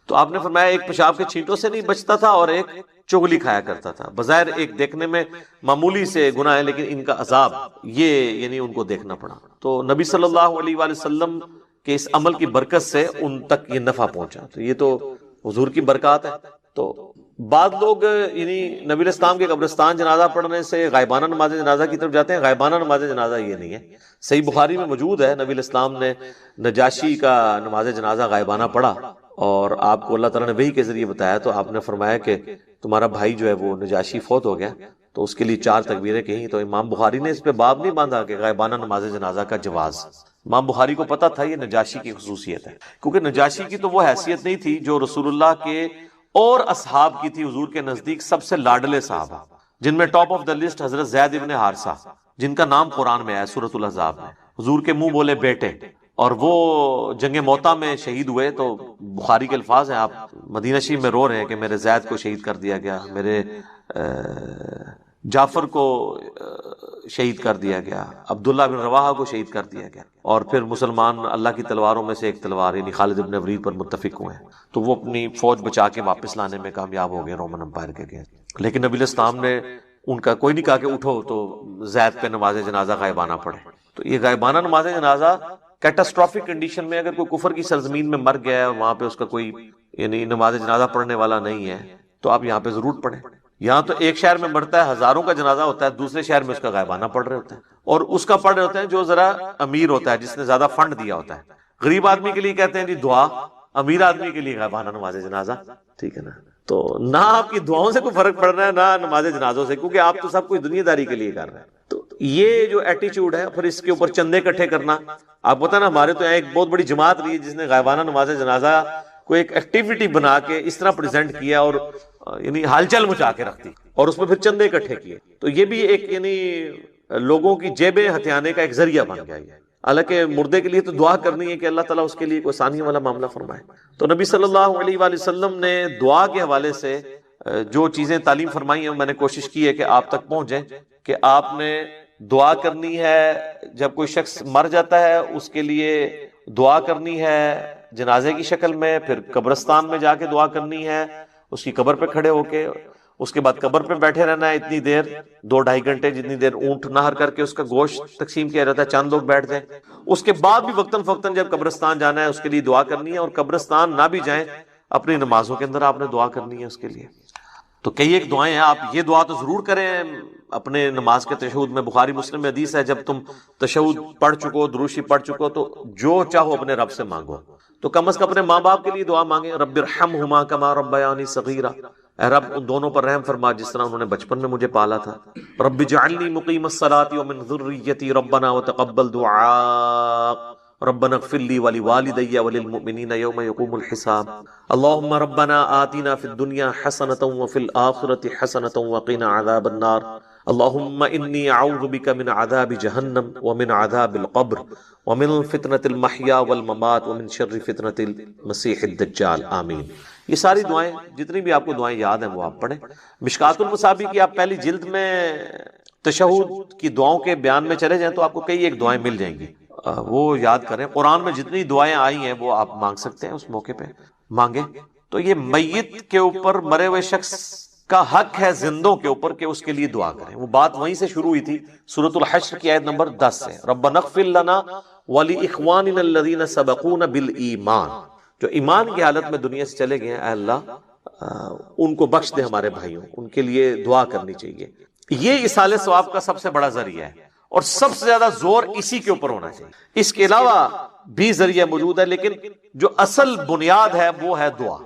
تو آپ نے فرمایا ایک پیشاب کے چھینٹوں سے نہیں بچتا تھا اور ایک چغلی کھایا کرتا تھا. بظاہر ایک دیکھنے میں معمولی سے گناہ ہے، لیکن ان کا عذاب یہ یعنی ان کو دیکھنا پڑا. تو نبی صلی اللہ علیہ وآلہ وسلم کے اس عمل کی برکت سے ان تک یہ نفع پہنچا. تو یہ تو حضور کی برکات ہے. تو بعض لوگ یعنی نبی علیہ السلام کے قبرستان جنازہ پڑھنے سے غائبانہ نماز جنازہ کی طرف جاتے ہیں. غائبانہ نماز جنازہ یہ نہیں ہے. صحیح بخاری میں موجود ہے نبی علیہ السلام نے نجاشی کا نماز جنازہ غائبانہ پڑھا اور آپ کو اللہ تعالیٰ نے وحی کے ذریعے بتایا. تو آپ نے فرمایا کہ تمہارا بھائی جو ہے وہ نجاشی فوت ہو گیا، تو اس کے لیے 4 تکبیریں کہیں. تو امام بخاری نے اس پہ باب نہیں باندھا کہ غائبانہ نماز جنازہ کا جواز. امام بخاری کو پتا تھا یہ نجاشی کی خصوصیت ہے، کیونکہ نجاشی کی تو وہ حیثیت نہیں تھی جو رسول اللہ کے اور اصحاب کی تھی. حضور کے نزدیک سب سے لاڈلے صحابہ، جن میں ٹاپ آف دا لسٹ حضرت زید ابن حارثہ، جن کا نام قرآن میں ہے سورۃ الاحزاب میں. حضور کے منہ بولے بیٹے، اور وہ جنگ موتا میں شہید ہوئے. تو بخاری کے الفاظ ہیں، آپ مدینہ شریف میں رو رہے ہیں کہ میرے زید کو شہید کر دیا گیا، میرے جعفر کو شہید کر دیا گیا، عبداللہ بن رواحہ کو شہید کر دیا گیا. اور پھر مسلمان اللہ کی تلواروں میں سے ایک تلوار یعنی خالد بن ولید پر متفق ہوئے ہیں. تو وہ اپنی فوج بچا کے واپس لانے میں کامیاب ہو گئے رومن امپائر کے گئے. لیکن نبی علیہ السلام نے ان کا کوئی نہیں کہا کہ اٹھو تو زید پہ نماز جنازہ غائبانہ پڑھے. تو یہ غائبانہ نماز جنازہ کیٹاسٹرافک کنڈیشن میں اگر کوئی کفر کی سرزمین میں مر گیا ہے اور وہاں پہ اس کا کوئی یعنی نماز جنازہ پڑھنے والا نہیں ہے تو آپ یہاں پہ ضرور پڑھیں. یہاں تو ایک شہر میں مرتا ہے، ہزاروں کا جنازہ ہوتا ہے، دوسرے شہر میں اس کا غائبانہ پڑھ رہے ہوتے ہیں. اور اس کا پڑھ رہے ہوتے ہیں جو ذرا امیر ہوتا ہے، جس نے زیادہ فنڈ دیا ہوتا ہے. غریب آدمی کے لیے کہتے ہیں جی دعا، امیر آدمی کے لیے غائبانہ نماز جنازہ. ٹھیک ہے نا؟ تو نہ آپ کی دعاؤں سے کوئی فرق پڑ رہا ہے نہ نماز جنازوں سے، کیونکہ آپ تو سب کچھ دنیا داری کے لیے کر رہے ہیں. تو یہ جو ایٹیچیوڈ ہے، پھر اس کے اوپر چندے اکٹھے کرنا. آپ پتہ نا ہمارے تو یہاں ایک بہت بڑی جماعت رہی ہے جس نے غائبانہ نماز جنازہ کو ایک ایکٹیویٹی بنا کے اس طرح پریزنٹ کیا اور یعنی ہلچل مچا کے رکھتی اور اس میں پھر چندے اکٹھے کیے. تو یہ بھی ایک یعنی لوگوں کی جیبیں ہتھیانے کا ایک ذریعہ بن گیا. حالانکہ مردے کے لیے تو دعا کرنی ہے کہ اللہ تعالیٰ اس کے لیے کوئی آسانی والا معاملہ فرمائے. تو نبی صلی اللہ علیہ وآلہ وسلم نے دعا کے حوالے سے جو چیزیں تعلیم فرمائی ہیں میں نے کوشش کی ہے کہ آپ تک پہنچیں. کہ آپ نے دعا کرنی ہے جب کوئی شخص مر جاتا ہے، اس کے لیے دعا کرنی ہے جنازے کی شکل میں، پھر قبرستان میں جا کے دعا کرنی ہے اس کی قبر پہ کھڑے ہو کے، اس کے بعد قبر پہ بیٹھے رہنا ہے اتنی دیر 2-2.5 گھنٹے جتنی دیر اونٹ نہر کر کے اس کا گوشت تقسیم کیا جاتا ہے، چند لوگ بیٹھ جائیں. اس کے بعد بھی وقتاً فوقتاً جب قبرستان جانا ہے اس کے لیے دعا کرنی ہے، اور قبرستان نہ بھی جائیں اپنی نمازوں کے اندر آپ نے دعا کرنی ہے اس کے لیے. تو کئی ایک دعائیں ہیں، آپ یہ دعا تو ضرور کریں اپنے نماز کے تشہد میں. بخاری مسلم میں حدیث ہے جب تم تشہد پڑھ چکو، دروشی پڑھ چکو، تو جو چاہو اپنے رب سے مانگو. تو کم از کم اپنے ماں باپ کے لیے دعا مانگیں، رب ارحمہما کما ربیانی صغیرا، اے رب ان دونوں پر رحم فرما جس طرح انہوں نے بچپن میں مجھے پالا تھا. رب اجعلنی مقیم الصلاۃ ومن ذریتی ربنا وتقبل دعاء ربنا اغفر لی ولوالدی وللمؤمنین یوم یقوم الحساب. اللهم ربنا آتنا فی الدنیا حسنۃ وفی الآخرۃ حسنۃ وقنا عذاب النار. اللهم انی اعوذ بک من عذاب جہنم ومن عذاب القبر ومن فتنة المحیا والممات ومن شر فتنة المسیح الدجال. آمین. یہ ساری دعائیں جتنی بھی آپ کو دعائیں یاد ہیں وہ آپ پڑھیں. مشکات المصابیح کی آپ پہلی جلد میں تشہد کی دعاؤں کے بیان میں چلے جائیں تو آپ کو کئی ایک دعائیں مل جائیں گی، وہ یاد کریں. قرآن میں جتنی دعائیں آئی ہیں وہ آپ مانگ سکتے ہیں، اس موقع پہ مانگیں. تو یہ میت کے اوپر، مرے ہوئے شخص کا حق ہے زندوں کے اوپر کہ اس کے لیے دعا کریں. وہ بات وہیں سے شروع ہوئی تھی سورۃ الحشر کی آیت نمبر 10 سے. ربنا اغفر لنا ولاخواننا الذین سبقونا بالایمان. جو ایمان کی حالت میں دنیا سے چلے گئے ہیں، اے اللہ ان کو بخش دے ہمارے بھائیوں، ان کے لیے دعا کرنی چاہیے. یہ اصالہ ثواب کا سب سے بڑا ذریعہ ہے اور سب سے زیادہ زور اسی کے اوپر ہونا چاہیے. اس کے علاوہ بھی ذریعہ موجود ہے لیکن جو اصل بنیاد ہے وہ ہے دعا.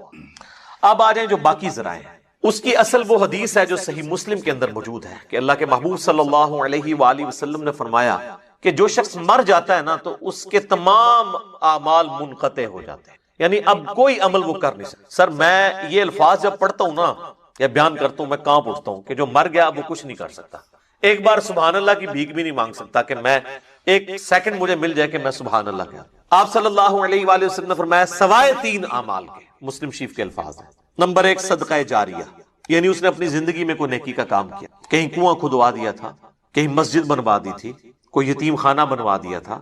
اب آ جائیں جو باقی ذرائع ہیں. اس کی اصل وہ حدیث ہے جو صحیح مسلم کے اندر موجود ہے کہ اللہ کے محبوب صلی اللہ علیہ وآلہ وسلم نے فرمایا کہ جو شخص مر جاتا ہے نا تو اس کے تمام اعمال منقطع ہو جاتے ہیں، یعنی اب کوئی عمل وہ کر نہیں سکتا. سر میں یہ الفاظ جب پڑھتا ہوں نا یا بیان کرتا ہوں میں کانپ اٹھتا ہوں کہ جو مر گیا وہ کچھ نہیں کر سکتا. ایک بار سبحان اللہ کی بھیک بھی نہیں مانگ سکتا کہ میں ایک سیکنڈ مجھے مل جائے کہ میں سبحان اللہ کہا. آپ صلی اللہ علیہ وآلہ وسلم نے فرمایا سوائے 3 اعمال کے. مسلم شریف کے الفاظ ہیں. نمبر 1 صدقہ جاریہ، یعنی اس نے اپنی زندگی میں کوئی نیکی کا کام کیا، کہیں کنواں کھدوا دیا تھا، کہیں مسجد بنوا دی تھی، کوئی یتیم خانہ بنوا دیا تھا،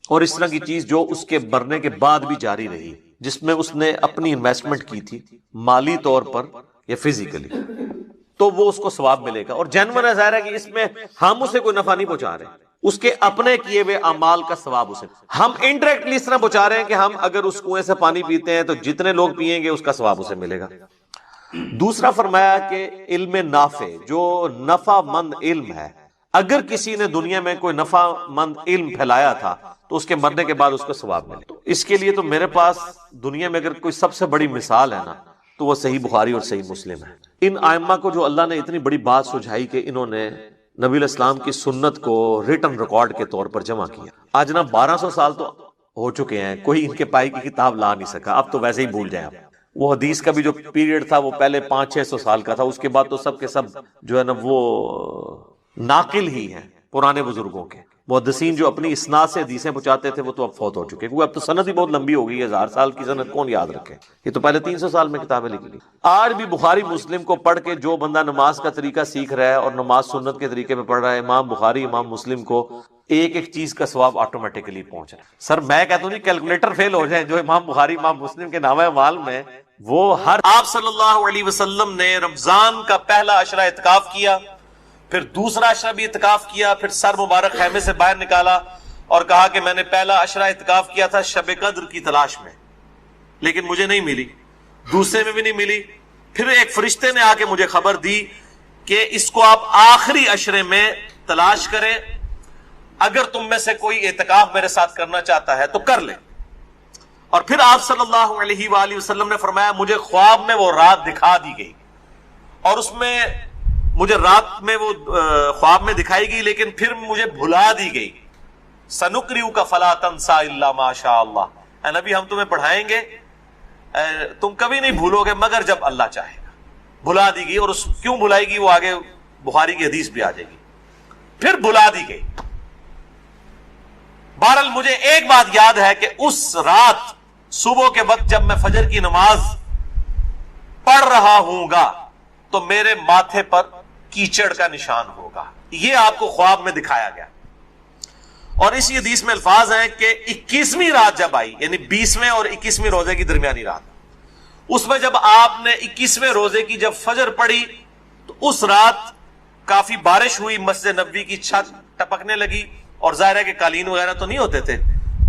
اور اس طرح کی چیز جو اس کے مرنے کے بعد بھی جاری رہی، جس میں اس نے اپنی انویسٹمنٹ کی تھی مالی طور پر یا فزیکلی، تو وہ اس کو ثواب ملے گا. اور جینون ہے، ظاہر ہے کہ اس میں ہم اسے کوئی نفع نہیں پہنچا رہے، اس کے اپنے کیے ہوئے اعمال کا ثواب اسے ہم انڈائریکٹلی اس طرح پہنچا رہے ہیں کہ ہم اگر اس کنویں سے پانی پیتے ہیں تو جتنے لوگ پیئیں گے اس کا ثواب اسے ملے گا. دوسرا فرمایا کہ علم نافع، جو نفع مند علم ہے، اگر کسی نے دنیا میں کوئی نفع مند علم پھیلایا تھا تو اس کے مرنے کے بعد اس کو ثواب ملے. تو اس کے لیے تو میرے پاس دنیا میں اگر کوئی سب سے بڑی مثال ہے نا تو وہ صحیح بخاری اور صحیح مسلم ہے. ان ائمہ کو جو اللہ نے اتنی بڑی بات سجھائی کہ انہوں نے نبی علیہ السلام کی سنت کو ریٹن ریکارڈ کے طور پر جمع کیا. آج نا 1200 سال تو ہو چکے ہیں، کوئی ان کے پائی کی کتاب لا نہیں سکا. اب تو ویسے ہی بھول جائیں آپ. وہ حدیث کا بھی جو پیریڈ تھا وہ پہلے 500-600 سال کا تھا، اس کے بعد تو سب کے سب جو ہے نا وہ ناقل ہی ہیں پرانے بزرگوں کے. محدثین جو اپنی اسناد سے حدیثیں پہنچاتے تھے وہ تو اب فوت ہو چکے، کیونکہ اب تو سند ہی بہت لمبی ہو گئی ہے. 1000 سال کی سند کون یاد رکھے؟ یہ تو پہلے 300 سال میں کتابیں لکھی لی. آج بھی بخاری مسلم کو پڑھ کے جو بندہ نماز کا طریقہ سیکھ رہا ہے اور نماز سنت کے طریقے پہ پڑھ رہا ہے، امام بخاری امام مسلم کو ایک ایک چیز کا ثواب آٹومیٹکلی پہنچ رہا ہے. سر میں کہتا ہوں نہیں کیلکولیٹر فیل ہو جائیں جو امام بخاری امام مسلم کے نامہ اعمال میں وہ ہر. آپ صلی اللہ علیہ وسلم نے رمضان کا پہلا عشرہ اعتکاف کیا، پھر دوسرا عشرہ بھی اعتکاف کیا، پھر سر مبارک خیمے سے باہر نکالا اور کہا کہ میں نے پہلا عشرہ اعتکاف کیا تھا شب قدر کی تلاش میں، لیکن مجھے نہیں ملی، دوسرے میں بھی نہیں ملی. پھر ایک فرشتے نے آ کے مجھے خبر دی کہ اس کو آپ آخری عشرے میں تلاش کریں، اگر تم میں سے کوئی اعتکاف میرے ساتھ کرنا چاہتا ہے تو کر لے. اور پھر آپ صلی اللہ علیہ وآلہ وسلم نے فرمایا مجھے خواب میں وہ رات دکھا دی گئی، اور اس میں مجھے رات میں وہ خواب میں دکھائی گئی لیکن پھر مجھے بھلا دی گئی. سنقرئک فلا تنسى الا ما شاء اللہ، اے نبی ہم تمہیں پڑھائیں گے تم کبھی نہیں بھولو گے مگر جب اللہ چاہے گا. بھلا دی گئی، اور اس کیوں بھلائی گئی وہ آگے بخاری کی حدیث بھی آ جائے گی. پھر بھلا دی گئی. بہرحال مجھے ایک بات یاد ہے کہ اس رات صبح کے وقت جب میں فجر کی نماز پڑھ رہا ہوں گا تو میرے ماتھے پر کیچڑ کا نشان ہوگا. یہ آپ کو خواب میں دکھایا گیا. اور اسی حدیث میں الفاظ ہیں کہ 21ویں رات جب آئی، یعنی 20ویں اور 21ویں روزے کی درمیانی رات، اس میں جب آپ نے 21ویں روزے کی جب فجر پڑھی تو اس رات کافی بارش ہوئی، مسجد نبوی کی چھت ٹپکنے لگی، اور ظاہر ہے کہ قالین وغیرہ تو نہیں ہوتے تھے،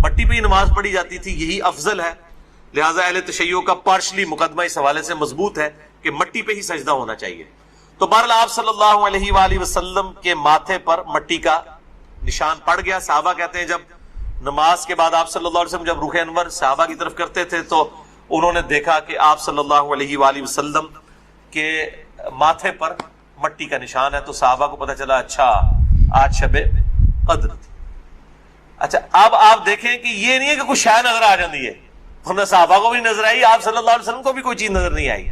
مٹی پہ ہی نماز پڑھی جاتی تھی، یہی افضل ہے. لہٰذا اہل تشیع کا پارشلی مقدمہ اس حوالے سے مضبوط ہے کہ مٹی پہ ہی سجدہ ہونا چاہیے. تو بہرحال آپ صلی اللہ علیہ وآلہ وسلم کے ماتھے پر مٹی کا نشان پڑ گیا. صحابہ کہتے ہیں جب نماز کے بعد آپ صلی اللہ علیہ وسلم جب رخ انور صحابہ کی طرف کرتے تھے تو انہوں نے دیکھا کہ آپ صلی اللہ علیہ وآلہ وسلم کے ماتھے پر مٹی کا نشان ہے. تو صحابہ کو پتہ چلا اچھا آج شب قدر تھی. اچھا اب آپ دیکھیں کہ یہ نہیں ہے کہ کچھ شے نظر آ جاتی ہے, ورنہ صحابہ کو بھی نظر آئی, آپ صلی اللہ علیہ وسلم کو بھی کوئی چیز نظر نہیں آئی.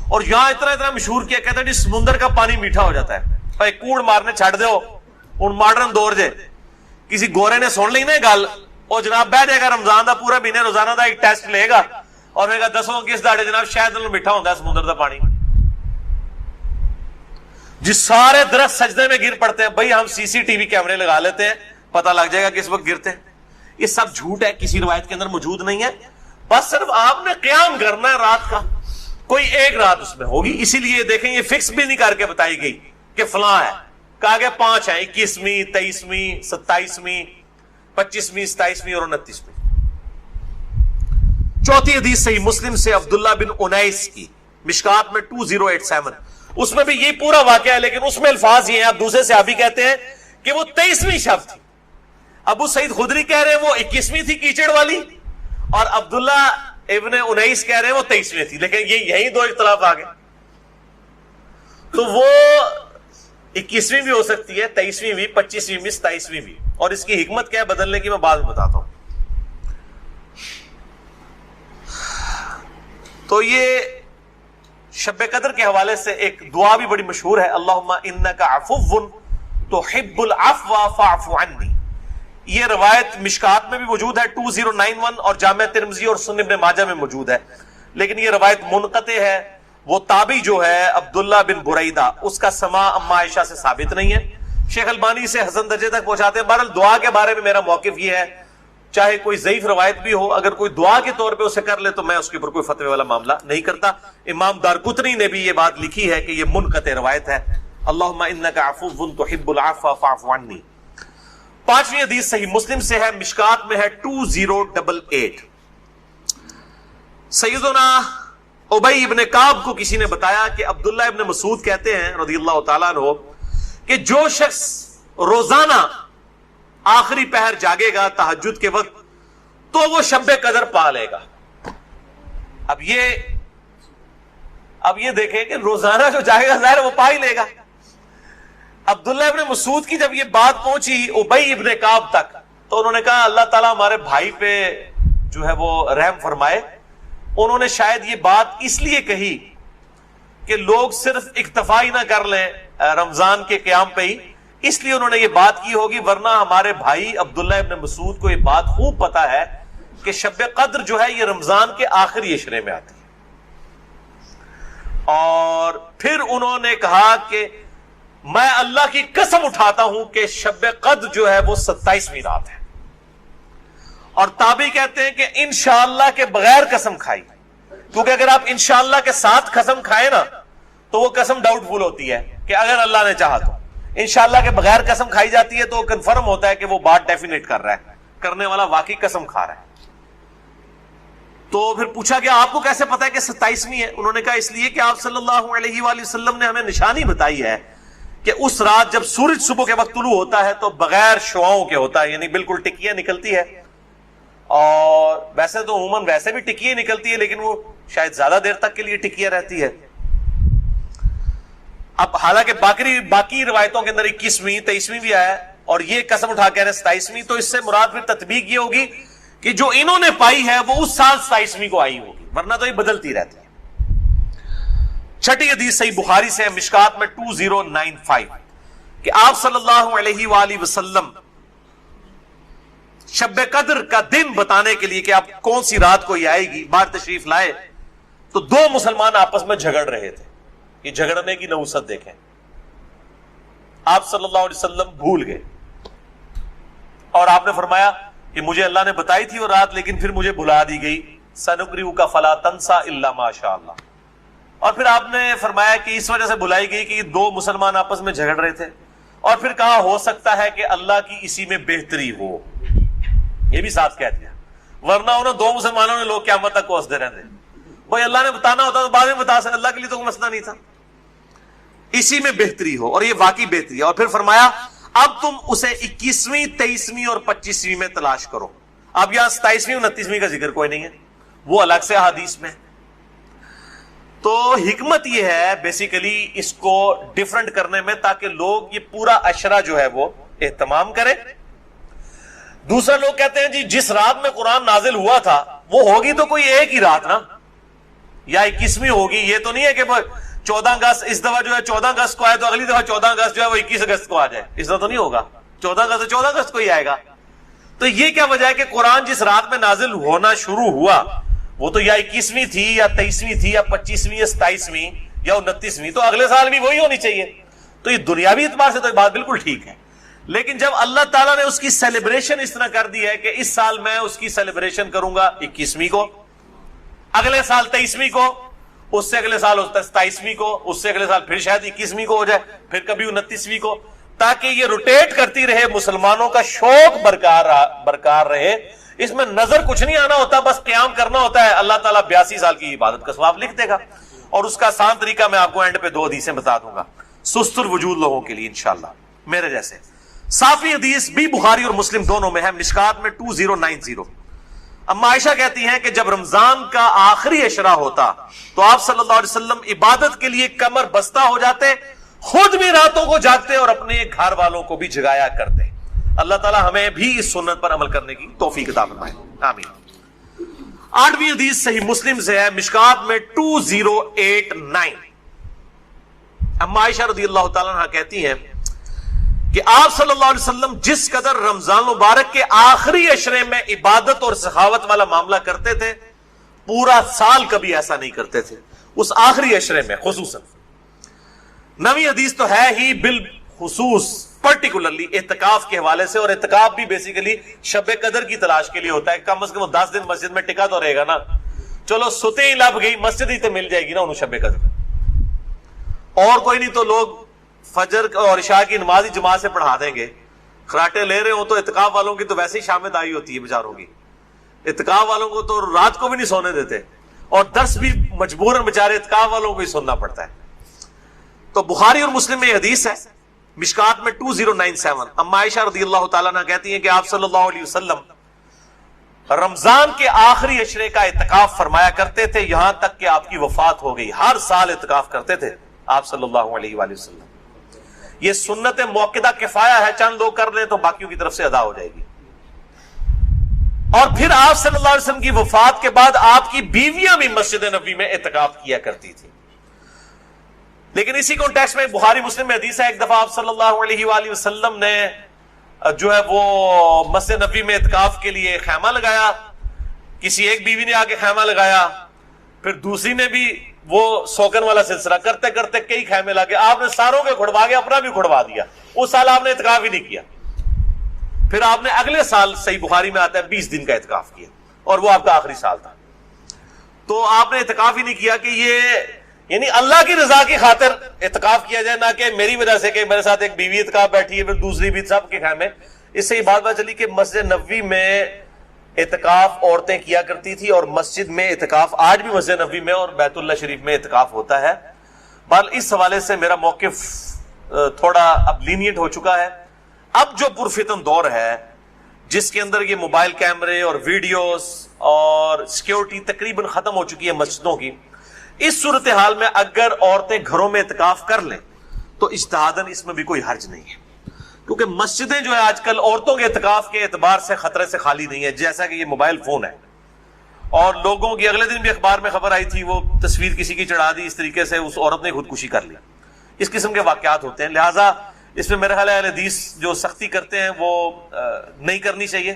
اور یہاں اتنا مشہور کیا, کہتے ہیں سمندر کا پانی میٹھا ہو جاتا ہے, بھائی کوڑ مارنے چھڑ دو ہوں ماڈرن دور جے. کسی گورے نے سن لی نا گل, وہ جناب بہ جائے گا رمضان دا پورا مہینے روزانہ دا ایک ٹیسٹ لے گا اور کہے گا دسو کس داڑے جناب شاید میٹھا ہوتا ہے سمندر دا پانی. جس سارے درخت سجدے میں گر پڑتے ہیں, بھائی ہم سی سی ٹی وی کیمرے لگا لیتے ہیں, پتہ لگ جائے گا کس وقت گرتے ہیں. یہ سب جھوٹ ہے, کسی روایت کے اندر موجود نہیں ہے. بس صرف آپ نے قیام کرنا ہے رات کا, کوئی ایک رات اس میں ہوگی. اسی لیے دیکھیں یہ فکس بھی نہیں کر کے بتائی گئی کہ فلاں ہے, کہا گیا 5 ہیں, 21ویں 23ویں 27ویں 25ویں 27ویں اور 29ویں. چوتھی حدیث صحیح مسلم سے عبداللہ بن انیس کی, مشکات میں 2087, اس میں بھی یہ پورا واقعہ ہے لیکن اس میں الفاظ یہ ہیں. اب دوسرے صحابی کہتے ہیں کہ وہ 23ویں شب تھی, ابو سعید خدری کہہ رہے ہیں وہ 21ویں تھی کیچڑ والی, اور عبداللہ ابن انیس کہہ رہے ہیں وہ 23ویں تھی. لیکن یہی دو اختلاف آ گئے. تو وہ 21ویں بھی ہو سکتی ہے, 23ویں بھی, 25ویں بھی, 27ویں بھی, اور اس کی حکمت کیا ہے بدلنے کی میں بعد میں بتاتا ہوں. تو یہ شب قدر کے حوالے سے ایک دعا بھی بڑی مشہور ہے, اللہم انک عفو تحب العفو فاعف عنی. یہ روایت مشکات میں بھی موجود ہے 2091, اور جامع ترمذی اور سنن ابن ماجہ میں موجود ہے, لیکن یہ روایت منقطع ہے. وہ تابعی جو ہے عبداللہ بن بریدہ, اس کا سماع اما عائشہ سے ثابت نہیں ہے. شیخ البانی سے حسن درجے تک پہنچاتے ہیں. بہرحال دعا کے بارے میں میرا موقف یہ ہے, چاہے کوئی ضعیف روایت بھی ہو, اگر کوئی دعا کے طور پہ اسے کر لے تو میں اس کے اوپر کوئی فتوی والا معاملہ نہیں کرتا. امام دارقطنی نے بھی یہ بات لکھی ہے کہ یہ منقطع روایت ہے, اللہم انک عفو تحب العفو فاعف عنی. 5ویں حدیث صحیح مسلم سے ہے, مشکات میں ہے 2088. سیدنا ابی ابن کعب کو کسی نے بتایا کہ عبداللہ ابن مسعود کہتے ہیں رضی اللہ تعالیٰ عنہ کہ جو شخص روزانہ آخری پہر جاگے گا تہجد کے وقت تو وہ شب قدر پا لے گا. اب یہ دیکھیں کہ روزانہ جو جاگے گا ظاہر وہ پا ہی لے گا. عبداللہ ابن مسعود کی جب یہ بات پہنچی ابی ابن کعب تک تو انہوں نے کہا اللہ تعالیٰ ہمارے بھائی پہ جو ہے وہ رحم فرمائے. انہوں نے شاید یہ بات اس لیے کہی کہ لوگ صرف اکتفا ہی نہ کر لیں رمضان کے قیام پہ ہی, اس لیے انہوں نے یہ بات کی ہوگی, ورنہ ہمارے بھائی عبداللہ ابن مسعود کو یہ بات خوب پتا ہے کہ شب قدر جو ہے یہ رمضان کے آخری عشرے میں آتی ہے. اور پھر انہوں نے کہا کہ میں اللہ کی قسم اٹھاتا ہوں کہ شب قدر جو ہے وہ 27ویں رات ہے. اور تابعی کہتے ہیں کہ انشاءاللہ کے بغیر قسم کھائی, کیونکہ اگر آپ انشاءاللہ کے ساتھ قسم کھائیں نا تو وہ قسم ڈاؤٹ فل ہوتی ہے کہ اگر اللہ نے چاہا تو. انشاءاللہ کے بغیر قسم کھائی جاتی ہے تو کنفرم ہوتا ہے کہ وہ بات ڈیفینیٹ کر رہا ہے, کرنے والا واقعی قسم کھا رہا ہے. تو پھر پوچھا گیا آپ کو کیسے پتا ہے کہ 27ویں ہے؟ انہوں نے کہا اس لیے کہ آپ صلی اللہ علیہ وآلہ وسلم نے ہمیں نشانی بتائی ہے کہ اس رات جب سورج صبح کے وقت طلوع ہوتا ہے تو بغیر شعاؤں کے ہوتا ہے, یعنی بالکل ٹکیاں نکلتی ہے. اور ویسے تو عموماً ویسے بھی ٹکیاں نکلتی ہے لیکن وہ شاید زیادہ دیر تک کے لیے ٹکیاں رہتی ہے. اب حالانکہ باقی روایتوں کے اندر 21ویں 23ویں بھی آیا اور یہ قسم اٹھا کہہ رہے 27ویں, تو اس سے مراد پھر تطبیق یہ ہوگی کہ جو انہوں نے پائی ہے وہ اس سال 27ویں کو آئی ہوگی, ورنہ تو یہ بدلتی رہتی ہے. 6ٹھی حدیث صحیح بخاری سے ہے, مشکات میں 2095 کہ آپ صلی اللہ علیہ وآلہ وسلم شب قدر کا دن بتانے کے لیے کہ آپ کون سی رات کو یہ آئے گی باہر تشریف لائے تو 2 مسلمان آپس میں جھگڑ رہے تھے. یہ جھگڑنے کی نحوست دیکھیں. آپ صلی اللہ علیہ وسلم بھول گئے اور آپ نے فرمایا کہ مجھے اللہ نے بتائی تھی وہ رات لیکن پھر مجھے بھلا دی گئی, سنقرئک فلا تنسى الا ما شاء اللہ. اور پھر آپ نے فرمایا کہ اس وجہ سے بھلائی گئی کہ یہ 2 مسلمان آپس میں جھگڑ رہے تھے, اور پھر کہا ہو سکتا ہے کہ اللہ کی اسی میں بہتری ہو, یہ بھی ساتھ کہہ دیا, ورنہ انہوں 2 مسلمانوں نے لوگ قیامت تک کوستے رہتے. بھائی اللہ نے بتانا ہوتا تو بعد میں بتا سکتے، اللہ کے لیے تو کوئی مسئلہ نہیں تھا. اسی میں بہتری ہو، اور یہ واقعی بہتری ہے. اور پھر فرمایا اب تم اسے 21ویں 23ویں اور 25ویں میں تلاش کرو. اب یہاں 27ویں 29ویں کا ذکر کوئی نہیں ہے، وہ الگ سے حدیث میں. تو حکمت یہ ہے بیسیکلی اس کو ڈیفرنٹ کرنے میں، تاکہ لوگ یہ پورا عشرہ جو ہے وہ اہتمام کریں. دوسرا لوگ کہتے ہیں جی جس رات میں قرآن نازل ہوا تھا وہ ہوگی تو کوئی ایک ہی رات نا، یا 21ویں ہوگی. یہ تو نہیں ہے کہ 14 اگست اس دفعہ جو ہے 14 اگست کو آئے تو اگلی دفعہ 14 اگست جو ہے وہ 21 اگست کو آ جائے، اس طرح تو نہیں ہوگا. 14 اگست 14 اگست کو ہی آئے گا. تو یہ کیا وجہ ہے کہ قرآن جس رات میں نازل ہونا شروع ہوا وہ تو یا 21ویں تھی یا 23ویں تھی یا 25ویں یا 27ویں یا 29ویں، تو اگلے سال بھی وہی ہونی چاہیے. تو یہ دنیاوی اعتبار سے تو یہ بات بالکل ٹھیک ہے. لیکن جب اللہ تعالیٰ نے اس کی سیلیبریشن اس طرح کر دی ہے کہ اس سال میں اس کی سیلیبریشن کروں گا 21ویں کو، اگلے سال 23ویں کو، اس سے اگلے سال 27ویں کو، اس سے اگلے سال پھر شاید 21ویں کو ہو جائے، پھر کبھی 29ویں کو، تاکہ یہ روٹیٹ کرتی رہے، مسلمانوں کا شوق برقرار رہے. اس میں نظر کچھ نہیں آنا ہوتا، بس قیام کرنا ہوتا ہے. اللہ تعالیٰ 82 سال کی عبادت کا ثواب لکھ دے گا. اور اس کا آسان طریقہ میں آپ کو اینڈ پہ 2 حدیثیں بتا دوں گا سست الوجود لوگوں کے لیے انشاءاللہ میرے جیسے. صافی حدیث بھی بخاری اور مسلم دونوں میں ہے، مشکات میں 2090. اما عائشہ کہتی ہیں کہ جب رمضان کا آخری عشرہ ہوتا تو آپ صلی اللہ علیہ وسلم عبادت کے لیے کمر بستہ ہو جاتے، خود بھی راتوں کو جاگتے اور اپنے گھر والوں کو بھی جگایا کرتے. اللہ تعالیٰ ہمیں بھی اس سنت پر عمل کرنے کی توفیق عطا فرمائے، آمین. 8ویں حدیث صحیح مسلم سے ہے، مشکات میں 2089. اما عائشہ رضی اللہ تعالیٰ عنہ کہتی ہیں کہ آپ صلی اللہ علیہ وسلم جس قدر رمضان مبارک کے آخری عشرے میں عبادت اور سخاوت والا معاملہ کرتے تھے، پورا سال کبھی ایسا نہیں کرتے تھے، اس آخری عشرے میں خصوصاً. 9ویں حدیث تو ہے ہی بالخصوص پرٹیکولرلی اعتکاف کے حوالے سے، اور اعتکاف بھی بیسیکلی شب قدر کی تلاش کے لیے ہوتا ہے. کم از کم 10 دن مسجد میں ٹکا تو رہے گا نا. چلو ستے ہی لب گئی، مسجد ہی تو مل جائے گی نا انہوں شب قدر، اور کوئی نہیں تو لوگ فجر اور عشاء کی نماز ہی جماعت سے پڑھا دیں گے. خراٹے لے رہے ہوں تو اعتکاف والوں کی تو ویسے ہی شام میں دائی ہوتی ہے بیچاروں کی. اعتکاف والوں کو تو رات کو بھی نہیں سونے دیتے، اور درس بھی مجبوراً بیچارے اعتکاف والوں کو ہی سننا پڑتا ہے. تو بخاری اور مسلم میں یہ حدیث ہے، مشکات میں 2097. اما عائشہ رضی اللہ تعالیٰ عنہ کہتی ہیں کہ آپ صلی اللہ علیہ وسلم رمضان کے آخری عشرے کا اعتکاف فرمایا کرتے تھے یہاں تک کہ آپ کی وفات ہو گئی. ہر سال اعتکاف کرتے تھے آپ صلی اللہ علیہ وآلہ وسلم. یہ سنت موقدہ کفایہ ہے، چند لوگ کر لیں تو باقیوں کی طرف سے ادا ہو جائے گی. اور پھر آپ صلی اللہ علیہ وسلم کی وفات کے بعد آپ کی بیویاں بھی مسجد نبوی میں اعتکاف کیا کرتی تھی. لیکن اسی کانٹیکسٹ میں بخاری مسلم میں حدیث ہے، ایک دفعہ آپ صلی اللہ علیہ وآلہ وسلم نے جو ہے وہ مسجد نبوی میں اعتکاف کے لیے خیمہ لگایا. کسی ایک بیوی نے آ کے خیمہ لگایا، پھر دوسری نے بھی وہ سوکن والا سلسلہ کرتے کرتے کئی خیمے لگے. آپ نے ساروں کے کھڑوا کے اپنا بھی کھڑوا دیا. اس سال آپ نے اعتکاف ہی نہیں کیا. پھر آپ نے اگلے سال صحیح بخاری میں آتا ہے 20 دن کا اعتکاف کیا، اور وہ آپ کا آخری سال تھا. تو آپ نے اعتکاف ہی نہیں کیا کہ یہ یعنی اللہ کی رضا کی خاطر اعتکاف کیا جائے، نہ کہ میری وجہ سے کہ میرے ساتھ ایک بیوی اعتکاف بیٹھی ہے پھر دوسری بھی سب کے خیمے. اس سے یہ بات چلی کہ مسجد نبوی میں اعتکاف عورتیں کیا کرتی تھی، اور مسجد میں اعتکاف آج بھی مسجد نبوی میں اور بیت اللہ شریف میں اعتکاف ہوتا ہے. بہرحال اس حوالے سے میرا موقف تھوڑا اب لینیٹ ہو چکا ہے. اب جو پرفتن دور ہے جس کے اندر یہ موبائل کیمرے اور ویڈیوز اور سیکیورٹی تقریباً ختم ہو چکی ہے مسجدوں کی، اس صورتحال میں اگر عورتیں گھروں میں اعتکاف کر لیں تو اجتہاداً اس میں بھی کوئی حرج نہیں ہے، کیونکہ مسجدیں جو ہے آج کل عورتوں کے اعتکاف کے اعتبار سے خطرے سے خالی نہیں ہے. جیسا کہ یہ موبائل فون ہے، اور لوگوں کی اگلے دن بھی اخبار میں خبر آئی تھی، وہ تصویر کسی کی چڑھا دی، اس طریقے سے اس عورت نے خودکشی کر لی. اس قسم کے واقعات ہوتے ہیں. لہٰذا اس میں میرے خیال ہے اہل حدیث جو سختی کرتے ہیں وہ نہیں کرنی چاہیے.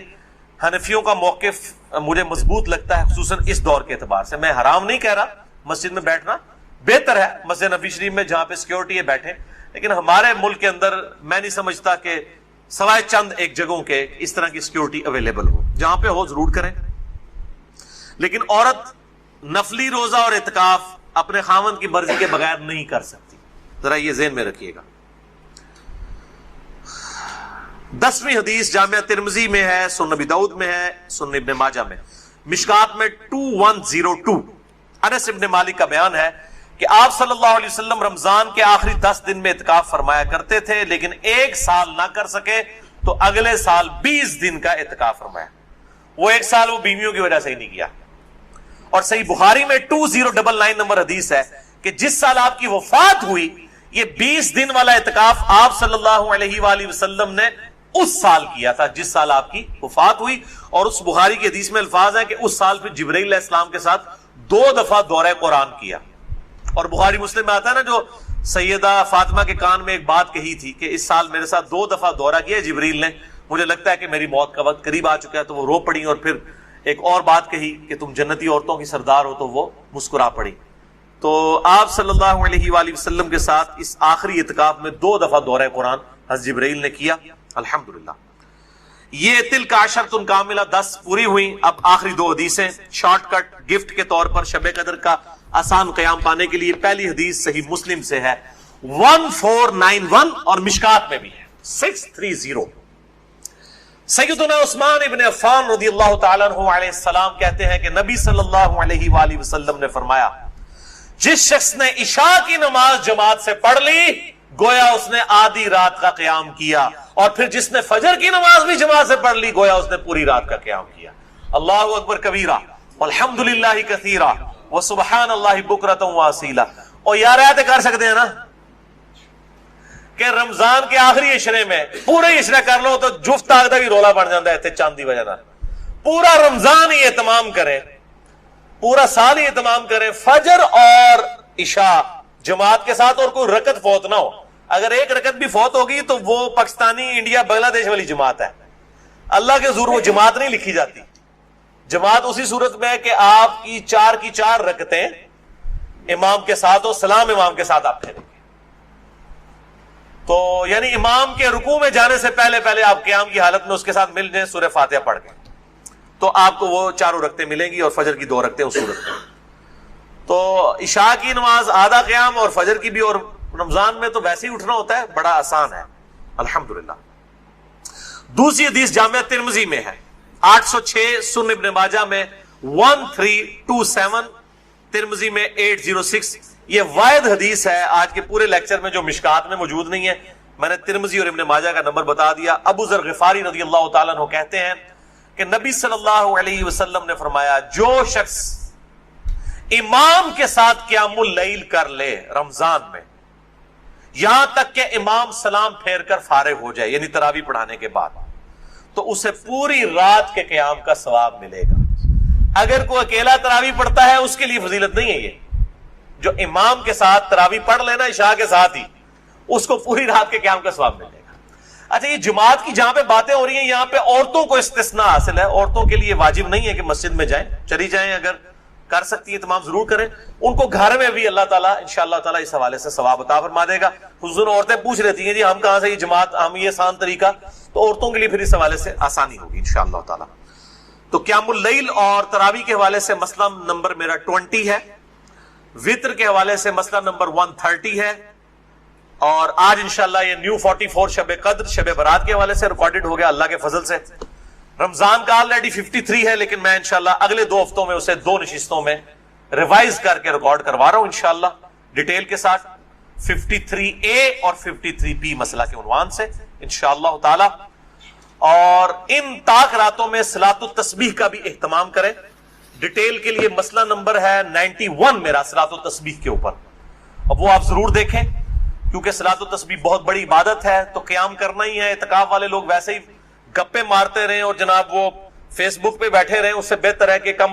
حنفیوں کا موقف مجھے مضبوط لگتا ہے، خصوصاً اس دور کے اعتبار سے. میں حرام نہیں کہہ رہا، مسجد میں بیٹھنا بہتر ہے، مسجد نبی شریف میں جہاں پہ سیکیورٹی ہے بیٹھیں. لیکن ہمارے ملک کے اندر میں نہیں سمجھتا کہ سوائے چند ایک جگہوں کے اس طرح کی سیکیورٹی اویلیبل ہو. جہاں پہ ہو ضرور کریں. لیکن عورت نفلی روزہ اور اعتکاف اپنے خاوند کی مرضی کے بغیر نہیں کر سکتی، ذرا یہ ذہن میں رکھیے گا. 10ویں حدیث جامعہ ترمذی میں ہے، سنن نبی داؤد میں ہے، سنن ابن ماجہ میں، مشکات میں 2102. انس ابن مالک کا بیان ہے کہ آپ صلی اللہ علیہ وسلم رمضان کے آخری 10 دن میں اعتکاف فرمایا کرتے تھے، لیکن ایک سال نہ کر سکے تو اگلے سال 20 دن کا اعتکاف فرمایا. وہ ایک سال وہ بیویوں کی وجہ سے ہی نہیں کیا. اور صحیح بخاری میں 2099 نمبر حدیث ہے کہ جس سال آپ کی وفات ہوئی یہ 20 دن والا اعتکاف آپ صلی اللہ علیہ وآلہ وسلم نے اس سال کیا تھا جس سال آپ کی وفات ہوئی. اور اس بخاری کی حدیث میں الفاظ ہیں کہ اس سال پھر جبرائیل علیہ السلام کے ساتھ 2 دفعہ دورہ قرآن کیا. اور بخاری مسلم میں آتا ہے نا جو سیدہ فاطمہ کے کان میں ایک بات کہی تھی کہ اس سال میرے ساتھ 2 دفعہ دورہ کیا جبرائیل نے، مجھے لگتا ہے کہ میری موت کا وقت قریب آ چکا ہے. تو وہ رو پڑی اور پھر ایک اور بات کہی کہ تم جنتی عورتوں کی سردار ہو، تو وہ مسکرا پڑی. تو آپ صلی اللہ علیہ وآلہ وسلم کے ساتھ اس آخری اعتکاف میں 2 دفعہ دورہ قرآن حضرت جبرائیل نے کیا. الحمدللہ. یہ تلک عشرۃ کاملہ 10 پوری ہوئی. اب آخری 2 حدیثیں شارٹ کٹ گفٹ کے طور پر شب قدر کا آسان قیام پانے کے لیے. پہلی حدیث صحیح مسلم سے ہے 1491 اور مشکات میں بھی ہے 630. سیدنا عثمان ابن عفان رضی اللہ تعالیٰ عنہ علیہ السلام کہتے ہیں کہ نبی صلی اللہ علیہ وآلہ وسلم نے فرمایا جس شخص نے عشاء کی نماز جماعت سے پڑھ لی گویا اس نے آدھی رات کا قیام کیا، اور پھر جس نے فجر کی نماز بھی جماعت سے پڑھ لی گویا اس نے پوری رات کا قیام کیا. اللہ اکبر کبیرہ والحمدللہ کثیرہ وسبحان اللہ بکرۃ واصیلا. اور یار ایسے کر سکتے ہیں نا کہ رمضان کے آخری عشرے میں پورے عشرے کر لو تو جفت آگدہ بھی رولا بن جاتا ہے چاندی وجہ نہ. پورا رمضان ہی اہتمام کریں، پورا سال ہی اہتمام کریں، فجر اور عشاء جماعت کے ساتھ، اور کوئی رکعت فوت نہ ہو. اگر ایک رکعت بھی فوت ہوگی تو وہ پاکستانی انڈیا بنگلہ دیش والی جماعت ہے. اللہ کے حضور وہ جماعت نہیں لکھی جاتی. جماعت اسی صورت میں ہے کہ آپ کی 4 کی 4 رکعتیں امام کے ساتھ ہو، سلام امام کے ساتھ آپ پھیریں گے. تو یعنی امام کے رکوع میں جانے سے پہلے آپ قیام کی حالت میں اس کے ساتھ مل جائیں، سورہ فاتحہ پڑھ کے، تو آپ کو وہ 4 رکعتیں ملیں گی، اور فجر کی 2 رکعتیں اس صورت میں. تو عشاء کی نماز آدھا قیام اور فجر کی بھی، اور رمضان میں تو ویسے ہی اٹھنا ہوتا ہے، بڑا آسان ہے الحمدللہ. دوسری حدیث جامعہ ترمذی میں ہے 806، سنن ابن ماجہ میں 1327، ترمذی میں 806. یہ واحد حدیث ہے آج کے پورے لیکچر میں جو مشکات میں موجود نہیں ہے. میں نے ترمذی اور ابن ماجہ کا نمبر بتا دیا. ابو ذر غفاری رضی اللہ تعالیٰ عنہ کہتے ہیں کہ نبی صلی اللہ علیہ وسلم نے فرمایا جو شخص امام کے ساتھ قیام اللیل کر لے رمضان میں یہاں تک کہ امام سلام پھیر کر فارغ ہو جائے، یعنی تراویح پڑھانے کے بعد، تو اسے پوری رات کے قیام کا ثواب ملے گا. اگر کوئی اکیلا تراویح پڑھتا ہے اس کے لیے فضیلت نہیں ہے. یہ جو امام کے ساتھ تراویح پڑھ لینا عشاء کے ساتھ ہی، اس کو پوری رات کے قیام کا ثواب ملے گا. اچھا، یہ جماعت کی جہاں پہ باتیں ہو رہی ہیں یہاں پہ عورتوں کو استثناء حاصل ہے. عورتوں کے لیے واجب نہیں ہے کہ مسجد میں جائیں، چلی جائیں، اگر کر سکتی ہیں تمام ضرور کریں. ان کو گھر میں بھی اللہ تعالیٰ انشاءاللہ تعالیٰ اس حوالے سے ثواب عطا فرما دے گا. حضور عورتیں پوچھ لیتی ہیں جی ہم کہاں سے یہ جماعت، ہم یہ آسان طریقہ، تو عورتوں کے لیے پھر اس حوالے سے آسانی ہوگی انشاءاللہ تعالیٰ. تو قیام اللیل اور تراویح کے حوالے سے مسئلہ نمبر میرا 20 ہے، وطر کے حوالے سے مسئلہ نمبر 130 ہے، اور آج انشاءاللہ یہ نیو 44 شب قدر شب برات کے حوالے سے ریکارڈڈ ہو گیا اللہ کے فضل سے. رمضان کا آلریڈی 53 ہے، لیکن میں انشاءاللہ اگلے 2 ہفتوں میں اسے 2 نشستوں میں ریوائز کر کے ریکارڈ کروا رہا ہوں انشاءاللہ ڈیٹیل کے ساتھ، 53A اور 53B مسئلہ کے عنوان سے انشاءاللہ تعالی. اور ان طاق راتوں میں صلاۃ التسبیح کا بھی اہتمام کریں. ڈیٹیل کے لیے مسئلہ نمبر ہے 91 میرا صلاۃ التسبیح کے اوپر. اب وہ آپ ضرور دیکھیں کیونکہ صلاۃ التسبیح بہت بڑی عبادت ہے، تو قیام کرنا ہی ہے. اعتکاف والے لوگ ویسے ہی گپے مارتے رہیں اور جناب وہ فیس بک پہ بیٹھے رہیں، اس سے بہتر ہے کہ کم